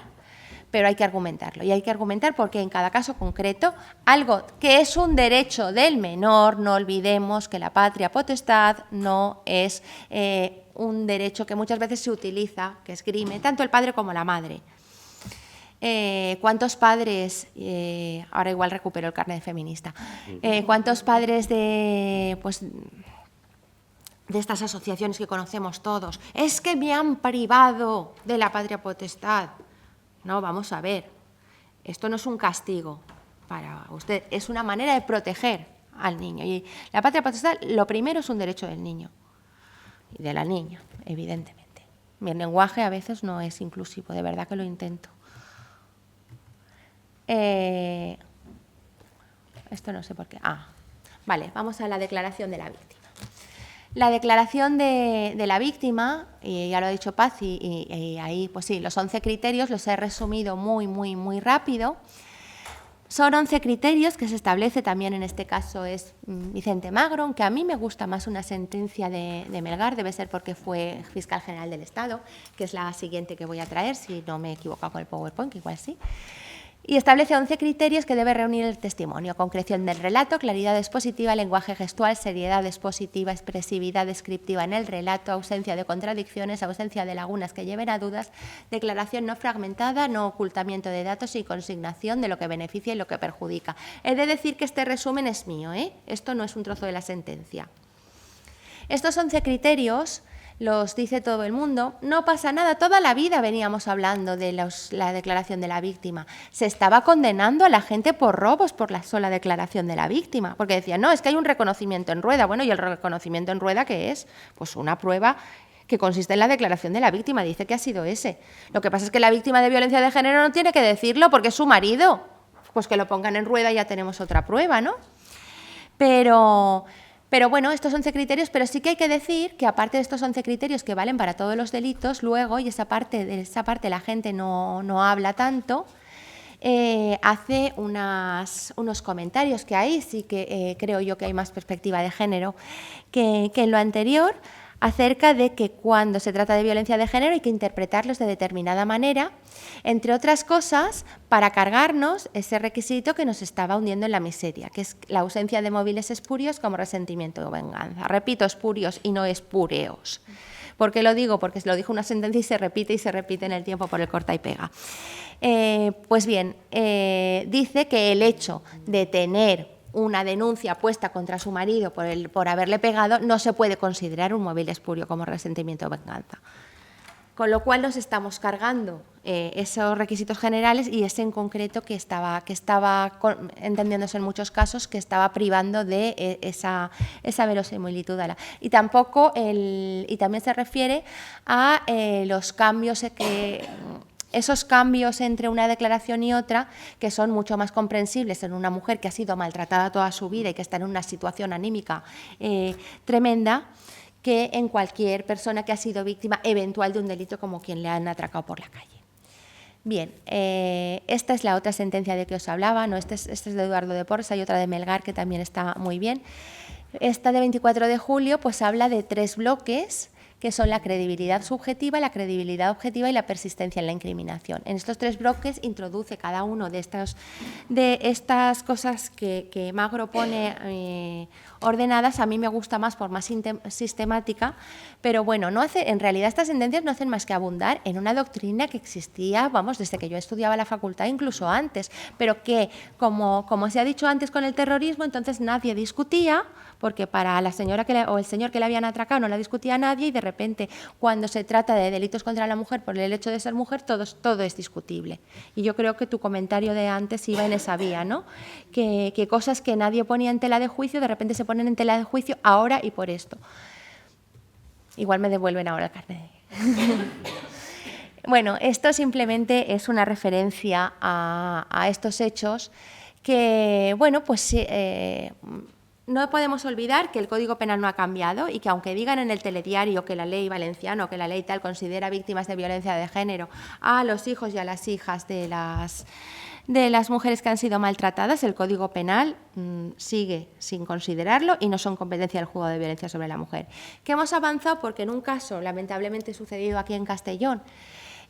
pero hay que argumentarlo. Y hay que argumentar porque en cada caso concreto, algo que es un derecho del menor, no olvidemos que la patria potestad no es un derecho que muchas veces se utiliza, que esgrime tanto el padre como la madre. ¿Cuántos padres, ahora igual recupero el carnet de feminista, cuántos padres de estas asociaciones que conocemos todos, es que me han privado de la patria potestad? No, vamos a ver, esto no es un castigo para usted, es una manera de proteger al niño. Y la patria potestad, lo primero es un derecho del niño y de la niña, evidentemente. Mi lenguaje a veces no es inclusivo, de verdad que lo intento. Esto no sé por qué. Vale, vamos a la declaración de la víctima. La declaración de la víctima, y ya lo ha dicho Paz, y ahí, pues sí, los 11 criterios los he resumido muy rápido. Son 11 criterios que se establece también, en este caso es Vicente Magro, aunque a mí me gusta más una sentencia de Melgar, debe ser porque fue fiscal general del Estado, que es la siguiente que voy a traer, si no me he equivocado con el PowerPoint, que igual sí. Y establece 11 criterios que debe reunir el testimonio: concreción del relato, claridad expositiva, lenguaje gestual, seriedad expositiva, expresividad descriptiva en el relato, ausencia de contradicciones, ausencia de lagunas que lleven a dudas, declaración no fragmentada, no ocultamiento de datos y consignación de lo que beneficia y lo que perjudica. He de decir que este resumen es mío, esto no es un trozo de la sentencia. Estos 11 criterios los dice todo el mundo, no pasa nada, toda la vida veníamos hablando de la declaración de la víctima. Se estaba condenando a la gente por robos por la sola declaración de la víctima, porque decían, no, es que hay un reconocimiento en rueda. Bueno, ¿y el reconocimiento en rueda qué es? Pues una prueba que consiste en la declaración de la víctima, dice que ha sido ese. Lo que pasa es que la víctima de violencia de género no tiene que decirlo porque es su marido. Pues que lo pongan en rueda y ya tenemos otra prueba, ¿no? Pero bueno, estos 11 criterios, pero sí que hay que decir que aparte de estos 11 criterios que valen para todos los delitos, luego, y de esa parte la gente no habla tanto, hace unos comentarios que ahí sí que creo yo que hay más perspectiva de género que en lo anterior, acerca de que cuando se trata de violencia de género hay que interpretarlos de determinada manera, entre otras cosas, para cargarnos ese requisito que nos estaba hundiendo en la miseria, que es la ausencia de móviles espurios como resentimiento o venganza. Repito, espurios y no espúreos. ¿Por qué lo digo? Porque lo dijo una sentencia y se repite en el tiempo por el corta y pega. Pues bien, dice que el hecho de tener una denuncia puesta contra su marido por haberle pegado no se puede considerar un móvil espurio como resentimiento o venganza. Con lo cual nos estamos cargando esos requisitos generales y ese en concreto que estaba entendiéndose en muchos casos que estaba privando de esa verosimilitud. Y también se refiere a los cambios esos cambios entre una declaración y otra, que son mucho más comprensibles en una mujer que ha sido maltratada toda su vida y que está en una situación anímica tremenda, que en cualquier persona que ha sido víctima eventual de un delito como quien le han atracado por la calle. Bien, esta es la otra sentencia de que os hablaba, ¿no? Este es de Eduardo de Porres, hay otra de Melgar que también está muy bien. Esta de 24 de julio pues habla de 3 bloques, que son la credibilidad subjetiva, la credibilidad objetiva y la persistencia en la incriminación. En estos 3 bloques introduce cada uno de estas cosas que Magro pone ordenadas. A mí me gusta más por más sistemática, pero bueno, en realidad estas sentencias no hacen más que abundar en una doctrina que existía, vamos, desde que yo estudiaba la facultad, incluso antes, pero que, como se ha dicho antes con el terrorismo, entonces nadie discutía, porque para la señora o el señor que le habían atracado no la discutía nadie, y de repente, cuando se trata de delitos contra la mujer por el hecho de ser mujer, todo es discutible. Y yo creo que tu comentario de antes iba en esa vía, ¿no? Que cosas que nadie ponía en tela de juicio, de repente se ponen en tela de juicio ahora y por esto. Igual me devuelven ahora el carnet. Bueno, esto simplemente es una referencia a estos hechos que, bueno, pues no podemos olvidar que el Código Penal no ha cambiado y que aunque digan en el telediario que la ley valenciana o que la ley tal considera víctimas de violencia de género a los hijos y a las hijas de las mujeres que han sido maltratadas, el Código Penal sigue sin considerarlo y no son competencia del juzgado de violencia sobre la mujer. Que hemos avanzado porque en un caso lamentablemente sucedido aquí en Castellón,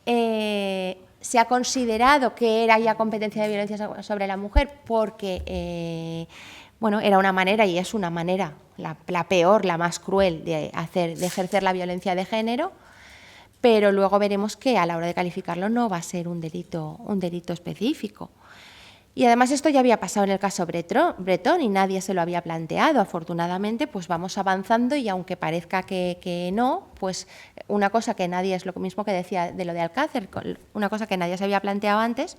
se ha considerado que era ya competencia de violencia sobre la mujer porque bueno, era una manera y es una manera, la peor, la más cruel de ejercer la violencia de género, pero luego veremos que a la hora de calificarlo no va a ser un delito específico. Y además esto ya había pasado en el caso Bretón y nadie se lo había planteado. Afortunadamente, pues vamos avanzando y aunque parezca que no, pues una cosa que nadie, es lo mismo que decía de lo de Alcácer, una cosa que nadie se había planteado antes,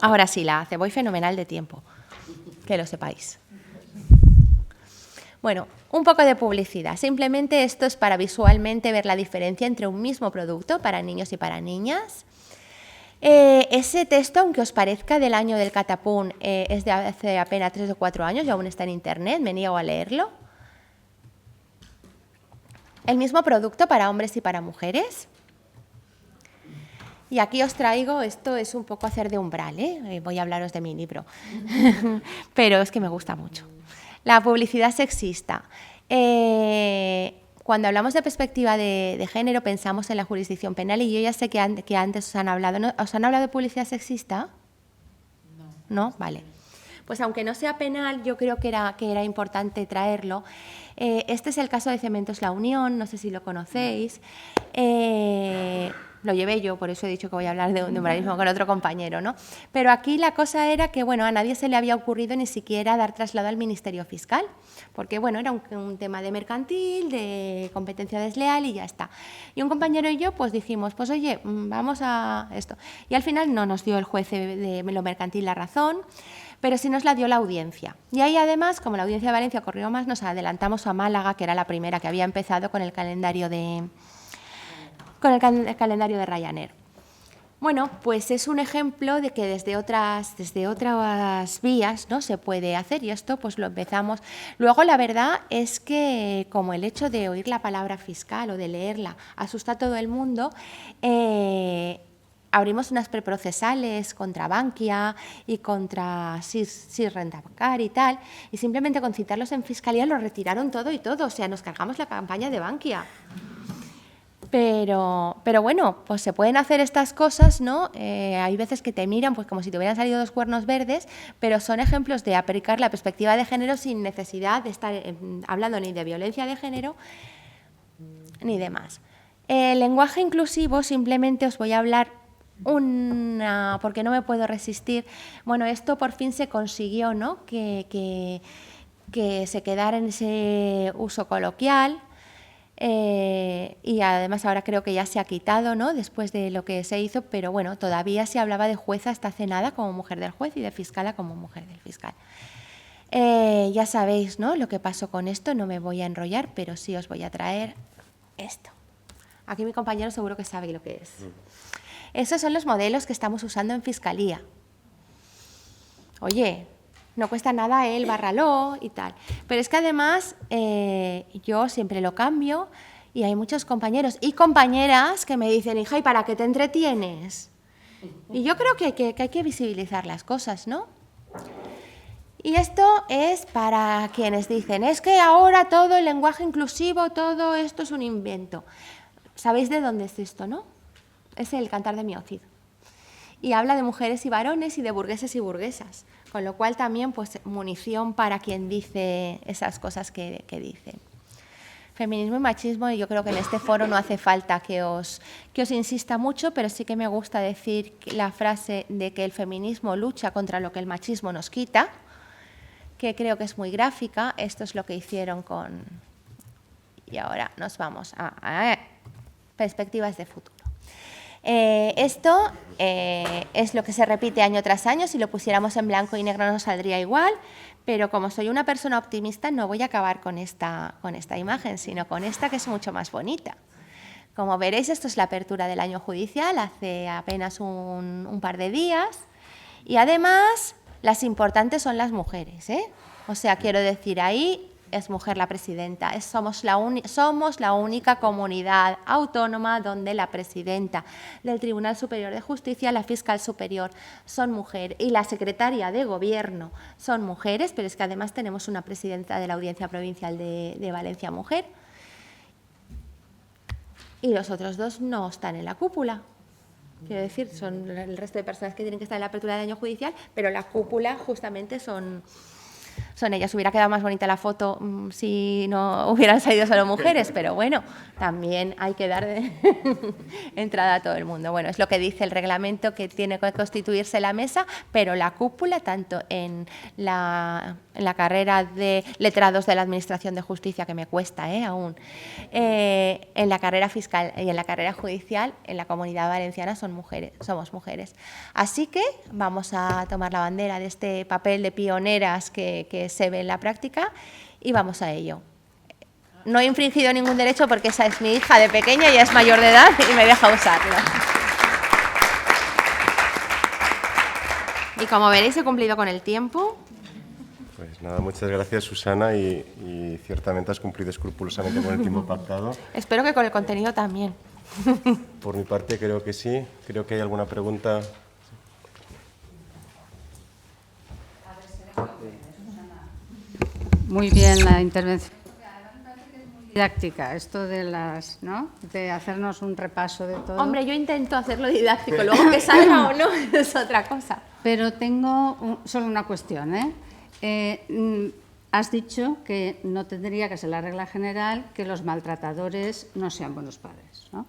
ahora sí la hace. Voy fenomenal de tiempo, que lo sepáis. Bueno, un poco de publicidad. Simplemente esto es para visualmente ver la diferencia entre un mismo producto para niños y para niñas. Ese texto, aunque os parezca del año del catapún, es de hace apenas 3 o 4 años y aún está en internet, me niego a leerlo. El mismo producto para hombres y para mujeres. Y aquí os traigo, esto es un poco hacer de umbral, voy a hablaros de mi libro, pero es que me gusta mucho. La publicidad sexista. Cuando hablamos de perspectiva de género pensamos en la jurisdicción penal y yo ya sé que antes os han hablado, ¿no? ¿Os han hablado de publicidad sexista? No. ¿No? Vale. Pues aunque no sea penal, yo creo que era importante traerlo. Este es el caso de Cementos La Unión, no sé si lo conocéis. Lo llevé yo, por eso he dicho que voy a hablar de umbralismo con otro compañero, ¿no? Pero aquí la cosa era que, bueno, a nadie se le había ocurrido ni siquiera dar traslado al Ministerio Fiscal, porque, bueno, era un tema de mercantil, de competencia desleal y ya está. Y un compañero y yo, pues dijimos, pues oye, vamos a esto. Y al final no nos dio el juez de lo mercantil la razón, pero sí nos la dio la audiencia. Y ahí, además, como la audiencia de Valencia corrió más, nos adelantamos a Málaga, que era la primera que había empezado con el calendario de Ryanair. Bueno, pues es un ejemplo de que desde otras vías, ¿no?, se puede hacer y esto pues lo empezamos. Luego la verdad es que como el hecho de oír la palabra fiscal o de leerla asusta a todo el mundo, abrimos unas preprocesales contra Bankia y contra SIS Rentacar y tal, y simplemente con citarlos en fiscalía lo retiraron todo y todo, o sea, nos cargamos la campaña de Bankia. Pero bueno, pues se pueden hacer estas cosas, ¿no? Hay veces que te miran pues como si te hubieran salido 2 cuernos verdes, pero son ejemplos de aplicar la perspectiva de género sin necesidad de estar hablando ni de violencia de género ni demás. El lenguaje inclusivo, simplemente os voy a hablar porque no me puedo resistir. Bueno, esto por fin se consiguió, ¿no? Que se quedara en ese uso coloquial. Y además ahora creo que ya se ha quitado, ¿no?, después de lo que se hizo, pero bueno, todavía se hablaba de jueza hasta hace nada como mujer del juez y de fiscala como mujer del fiscal. Ya sabéis, ¿no?, lo que pasó con esto, no me voy a enrollar, pero sí os voy a traer esto. Aquí mi compañero seguro que sabe lo que es. Esos son los modelos que estamos usando en fiscalía. Oye, no cuesta nada bárralo y tal. Pero es que además yo siempre lo cambio y hay muchos compañeros y compañeras que me dicen, hija, ¿y para qué te entretienes? Y yo creo que hay que visibilizar las cosas, ¿no? Y esto es para quienes dicen, es que ahora todo el lenguaje inclusivo, todo esto es un invento. ¿Sabéis de dónde es esto, no? Es el Cantar de Miocid. Y habla de mujeres y varones y de burgueses y burguesas. Con lo cual también pues munición para quien dice esas cosas que dicen. Feminismo y machismo, y yo creo que en este foro no hace falta que os insista mucho, pero sí que me gusta decir la frase de que el feminismo lucha contra lo que el machismo nos quita, que creo que es muy gráfica. Esto es lo que hicieron con... Y ahora nos vamos a perspectivas de futuro. Esto es lo que se repite año tras año. Si lo pusiéramos en blanco y negro nos saldría igual, pero como soy una persona optimista no voy a acabar con esta imagen, sino con esta, que es mucho más bonita. Como veréis, esto es la apertura del año judicial hace apenas un par de días y además las importantes son las mujeres, ¿eh? O sea, quiero decir, ahí es mujer la presidenta. Somos la única comunidad autónoma donde la presidenta del Tribunal Superior de Justicia, la fiscal superior, son mujeres. Y la secretaria de Gobierno son mujeres, pero es que además tenemos una presidenta de la Audiencia Provincial de Valencia, mujer. Y los otros dos no están en la cúpula. Quiero decir, son el resto de personas que tienen que estar en la apertura del año judicial, pero la cúpula justamente son ellas. Hubiera quedado más bonita la foto si no hubieran salido solo mujeres, pero bueno, también hay que dar entrada a todo el mundo. Bueno, es lo que dice el reglamento, que tiene que constituirse la mesa, pero la cúpula, tanto en la carrera de letrados de la Administración de Justicia, que me cuesta aún, en la carrera fiscal y en la carrera judicial, en la Comunidad Valenciana somos mujeres. Así que vamos a tomar la bandera de este papel de pioneras que se ve en la práctica y vamos a ello. No he infringido ningún derecho porque esa es mi hija de pequeña, ya es mayor de edad y me deja usarlo. Y como veréis, he cumplido con el tiempo. Pues nada, muchas gracias, Susana, y ciertamente has cumplido escrupulosamente con el tiempo pactado. Espero que con el contenido también. Por mi parte creo que sí. Creo que hay alguna pregunta. Muy bien la intervención. Didáctica, esto de las, ¿no? De hacernos un repaso de todo. Hombre, yo intento hacerlo didáctico, luego que salga o no es otra cosa. Pero tengo solo una cuestión, has dicho que no tendría que ser la regla general que los maltratadores no sean buenos padres, ¿no?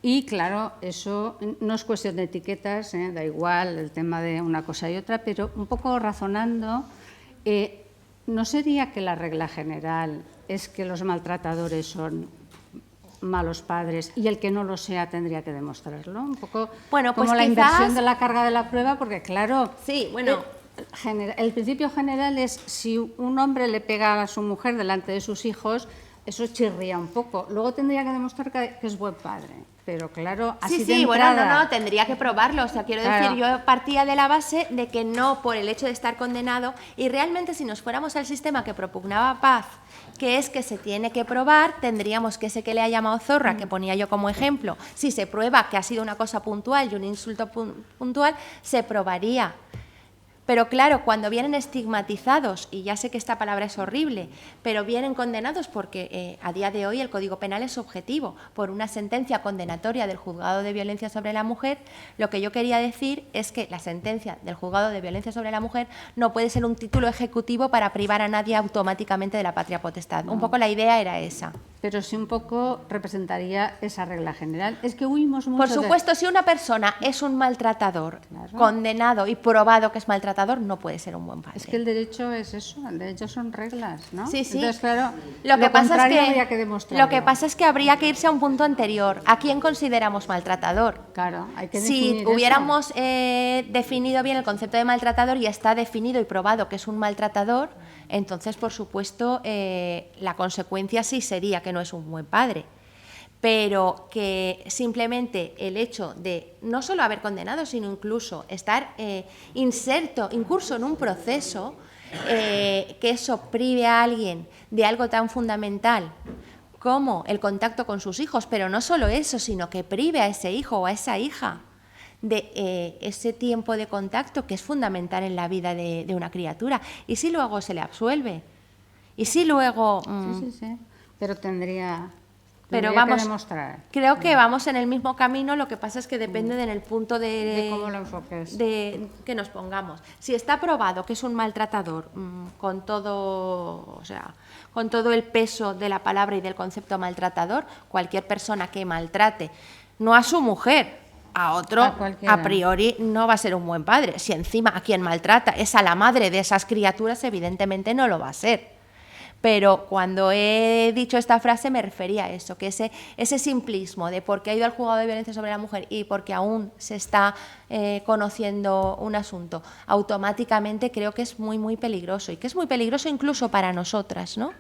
Y claro, eso no es cuestión de etiquetas, da igual el tema de una cosa y otra, pero un poco razonando, ¿no sería que la regla general es que los maltratadores son malos padres y el que no lo sea tendría que demostrarlo? Un poco bueno, pues como la quizás inversión de la carga de la prueba, porque claro, sí, bueno, el principio general es si un hombre le pega a su mujer delante de sus hijos, eso chirría un poco. Luego tendría que demostrar que es buen padre. Pero claro, así de entrada... bueno, no, tendría que probarlo. O sea, quiero decir, yo partía de la base de que no por el hecho de estar condenado, y realmente si nos fuéramos al sistema que propugnaba Paz, que es que se tiene que probar, tendríamos que ese que le ha llamado zorra, que ponía yo como ejemplo, si se prueba que ha sido una cosa puntual y un insulto puntual, se probaría. Pero claro, cuando vienen estigmatizados, y ya sé que esta palabra es horrible, pero vienen condenados porque a día de hoy el Código Penal es subjetivo por una sentencia condenatoria del Juzgado de Violencia sobre la Mujer, lo que yo quería decir es que la sentencia del Juzgado de Violencia sobre la Mujer no puede ser un título ejecutivo para privar a nadie automáticamente de la patria potestad. Un poco la idea era esa. Pero sí un poco representaría esa regla general. Es que huimos mucho. Por supuesto, si una persona es un maltratador, condenado y probado que es maltratador, no puede ser un buen padre. Es que el derecho es eso, el derecho son reglas, ¿no? Sí, sí. Entonces, claro, lo que pasa es que habría que irse a un punto anterior. ¿A quién consideramos maltratador? Claro, hay que definir si hubiéramos definido bien el concepto de maltratador y está definido y probado que es un maltratador, entonces, por supuesto, la consecuencia sí sería que no es un buen padre. Pero que simplemente el hecho de no solo haber condenado, sino incluso estar incurso en un proceso, que eso prive a alguien de algo tan fundamental como el contacto con sus hijos, pero no solo eso, sino que prive a ese hijo o a esa hija de ese tiempo de contacto que es fundamental en la vida de una criatura. Y si luego se le absuelve, y si luego... Sí, pero tendría pero que demostrar. Creo que vamos en el mismo camino, lo que pasa es que depende del punto de cómo lo enfoques, de que nos pongamos. Si está probado que es un maltratador, con todo, o sea, con todo el peso de la palabra y del concepto maltratador, cualquier persona que maltrate, no a su mujer, a otro, a priori no va a ser un buen padre. Si encima a quien maltrata es a la madre de esas criaturas, evidentemente no lo va a ser. Pero cuando he dicho esta frase me refería a eso, que ese simplismo de porque ha ido al juzgado de violencia sobre la mujer y porque aún se está conociendo un asunto, automáticamente creo que es muy, muy peligroso, y que es muy peligroso incluso para nosotras, ¿no?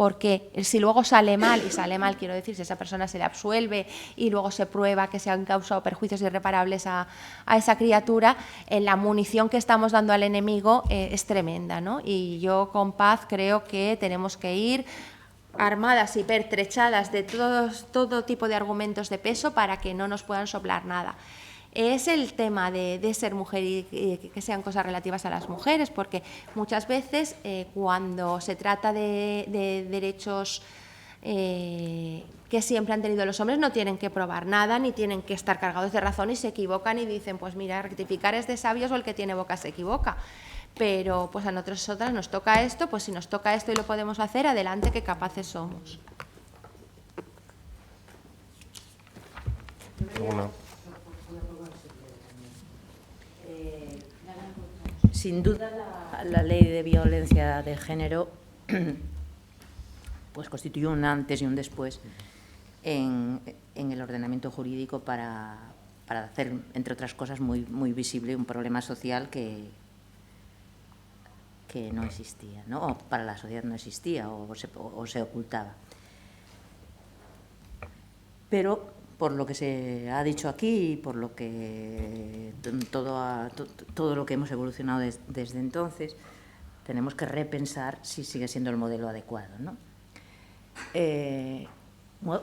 porque si luego sale mal, y sale mal quiero decir, si esa persona se le absuelve y luego se prueba que se han causado perjuicios irreparables a esa criatura, la munición que estamos dando al enemigo es tremenda, ¿no? Y yo con Paz creo que tenemos que ir armadas y pertrechadas de todo tipo de argumentos de peso para que no nos puedan soplar nada. Es el tema de ser mujer y que sean cosas relativas a las mujeres, porque muchas veces cuando se trata de derechos que siempre han tenido los hombres, no tienen que probar nada ni tienen que estar cargados de razón y se equivocan y dicen, pues mira, rectificar es de sabios o el que tiene boca se equivoca. Pero pues a nosotras nos toca esto, pues si nos toca esto y lo podemos hacer, adelante, que capaces somos. Sin duda la ley de violencia de género pues constituye un antes y un después en el ordenamiento jurídico para hacer, entre otras cosas, muy visible un problema social que no existía, ¿no? O para la sociedad no existía o se ocultaba. Pero por lo que se ha dicho aquí y por lo que todo lo que hemos evolucionado desde entonces, tenemos que repensar si sigue siendo el modelo adecuado, ¿no?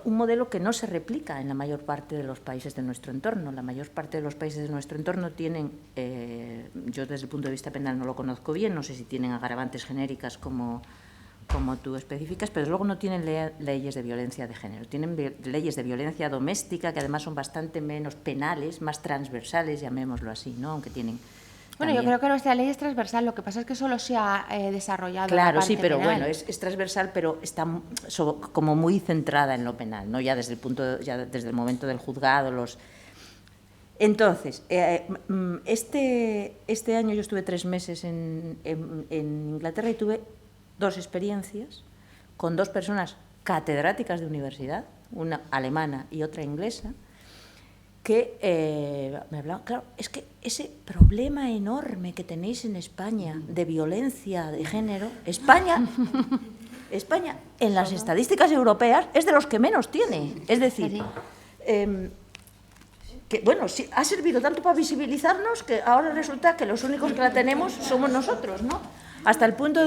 Un modelo que no se replica en la mayor parte de los países de nuestro entorno. La mayor parte de los países de nuestro entorno tienen, yo desde el punto de vista penal no lo conozco bien, no sé si tienen agravantes genéricas como tú especificas, pero luego no tienen leyes de violencia de género. Tienen leyes de violencia doméstica que además son bastante menos penales, más transversales, llamémoslo así, ¿no? Aunque tienen... Bueno, también... yo creo que nuestra ley es transversal, lo que pasa es que solo se ha desarrollado Claro, la parte sí, pero penal. bueno, es transversal, pero está como muy centrada en lo penal, ¿no? Ya desde el momento del juzgado, Entonces, este año yo estuve 3 meses en Inglaterra y tuve 2 experiencias con 2 personas catedráticas de universidad, una alemana y otra inglesa, que me hablaban, claro, es que ese problema enorme que tenéis en España de violencia de género, España en las estadísticas europeas es de los que menos tiene. Es decir, que bueno, sí, ha servido tanto para visibilizarnos que ahora resulta que los únicos que la tenemos somos nosotros, ¿no? Hasta el punto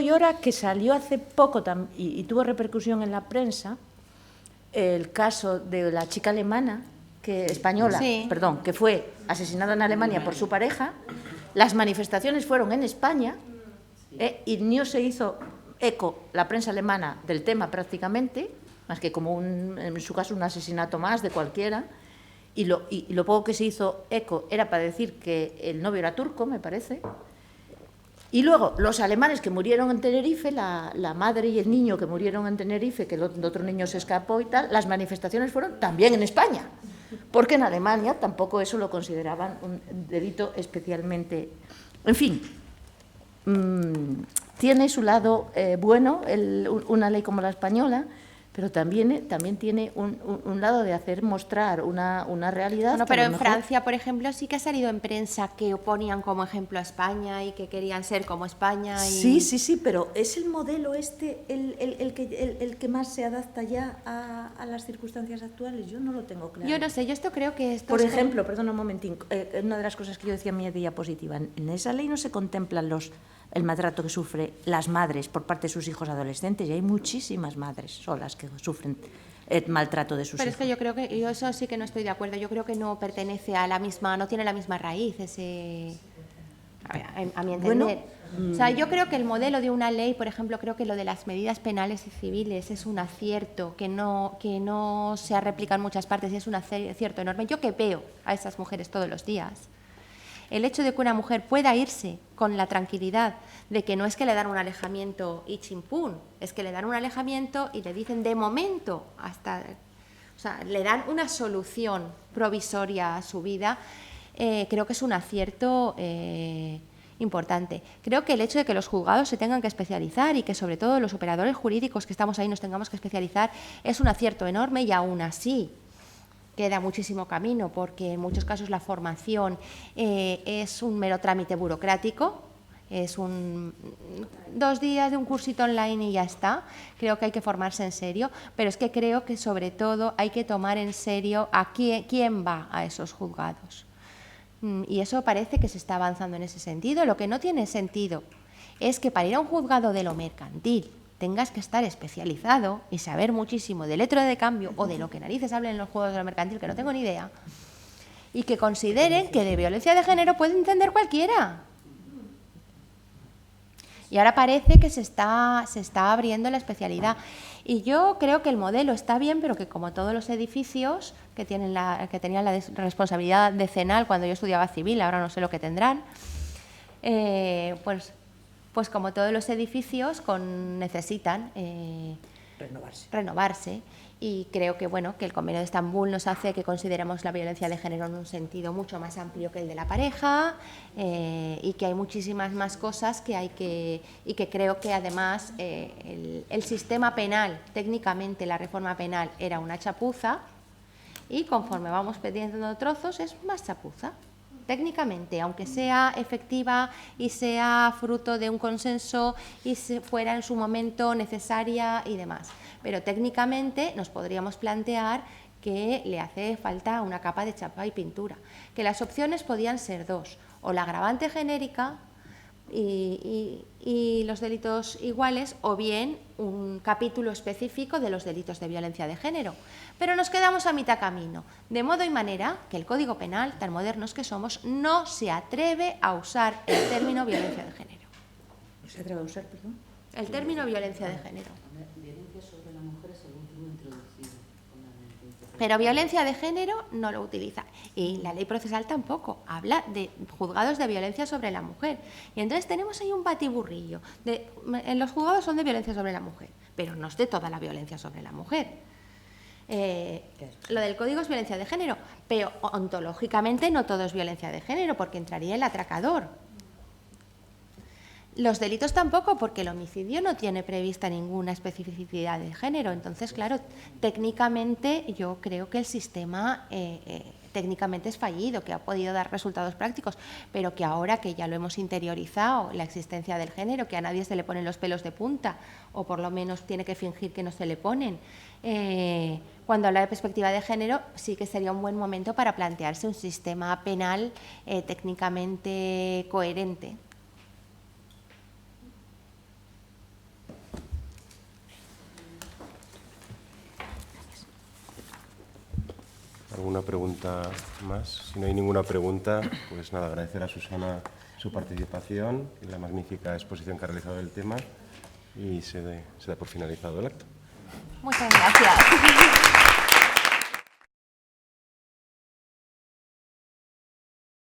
y hora que salió hace poco y tuvo repercusión en la prensa el caso de la chica alemana, española, sí, que fue asesinada en Alemania por su pareja. Las manifestaciones fueron en España y no se hizo eco la prensa alemana del tema prácticamente, más que como en su caso un asesinato más de cualquiera, y lo poco que se hizo eco era para decir que el novio era turco, me parece. Y luego, los alemanes que murieron en Tenerife, la madre y el niño que murieron en Tenerife, que el otro niño se escapó y tal, las manifestaciones fueron también en España, porque en Alemania tampoco eso lo consideraban un delito especialmente... En fin, tiene su lado bueno una ley como la española, pero también tiene un lado de mostrar una realidad. Bueno, pero en Francia, por ejemplo, sí que ha salido en prensa que ponían como ejemplo a España y que querían ser como España. Sí, pero ¿es el modelo el que más se adapta ya a las circunstancias actuales? Yo no lo tengo claro. Yo no sé, yo creo que esto... Por ejemplo, perdona un momentín, una de las cosas que yo decía en mi diapositiva, en esa ley no se contemplan el maltrato que sufren las madres por parte de sus hijos adolescentes, y hay muchísimas madres solas que sufren el maltrato de sus hijos. Pero es que yo creo que, yo eso sí que no estoy de acuerdo, yo creo que no pertenece a la misma, no tiene la misma raíz a mi entender. Bueno, o sea, yo creo que el modelo de una ley, por ejemplo, creo que lo de las medidas penales y civiles es un acierto que no se ha replicado en muchas partes y es un acierto enorme. Yo que veo a esas mujeres todos los días, el hecho de que una mujer pueda irse con la tranquilidad de que no es que le dan un alejamiento y chimpún, es que le dan un alejamiento y le dicen de momento o sea, le dan una solución provisoria a su vida, creo que es un acierto importante. Creo que el hecho de que los juzgados se tengan que especializar y que sobre todo los operadores jurídicos que estamos ahí nos tengamos que especializar es un acierto enorme, y aún así queda muchísimo camino, porque en muchos casos la formación es un mero trámite burocrático. es 2 días de un cursito online y ya está. Creo que hay que formarse en serio, pero es que creo que sobre todo hay que tomar en serio a quién va a esos juzgados. Y eso parece que se está avanzando en ese sentido. Lo que no tiene sentido es que para ir a un juzgado de lo mercantil tengas que estar especializado y saber muchísimo del letrado de cambio o de lo que narices hablen en los juzgados de lo mercantil, que no tengo ni idea, y que consideren que de violencia de género puede entender cualquiera. Y ahora parece que se está abriendo la especialidad. Y yo creo que el modelo está bien, pero que como todos los edificios que tenían la responsabilidad decenal cuando yo estudiaba civil, ahora no sé lo que tendrán, pues como todos los edificios necesitan renovarse. Y creo que, bueno, que el Convenio de Estambul nos hace que consideremos la violencia de género en un sentido mucho más amplio que el de la pareja, y que hay muchísimas más cosas y que creo que además el sistema penal, técnicamente la reforma penal era una chapuza, y conforme vamos pidiendo trozos es más chapuza. Técnicamente, aunque sea efectiva y sea fruto de un consenso y fuera en su momento necesaria y demás. Pero técnicamente nos podríamos plantear que le hace falta una capa de chapa y pintura. Que las opciones podían ser 2, o la agravante genérica y los delitos iguales, o bien un capítulo específico de los delitos de violencia de género. Pero nos quedamos a mitad camino, de modo y manera que el Código Penal, tan modernos que somos, no se atreve a usar el término violencia de género. ¿No se atreve a usar, perdón? El término violencia de género. Violencia sobre la mujer es el último introducido. Pero violencia de género no lo utiliza. Y la ley procesal tampoco. Habla de juzgados de violencia sobre la mujer. Y entonces tenemos ahí un batiburrillo. En los juzgados son de violencia sobre la mujer, pero no es de toda la violencia sobre la mujer. Lo del código es violencia de género, pero ontológicamente no todo es violencia de género, porque entraría el atracador. Los delitos tampoco, porque el homicidio no tiene prevista ninguna especificidad de género. Entonces, claro, técnicamente yo creo que el sistema técnicamente es fallido, que ha podido dar resultados prácticos, pero que ahora que ya lo hemos interiorizado, la existencia del género, que a nadie se le ponen los pelos de punta, o por lo menos tiene que fingir que no se le ponen, cuando habla de perspectiva de género, sí que sería un buen momento para plantearse un sistema penal técnicamente coherente. ¿Alguna pregunta más? Si no hay ninguna pregunta, pues nada, agradecer a Susana su participación y la magnífica exposición que ha realizado del tema, y se da por finalizado el acto. Muchas gracias.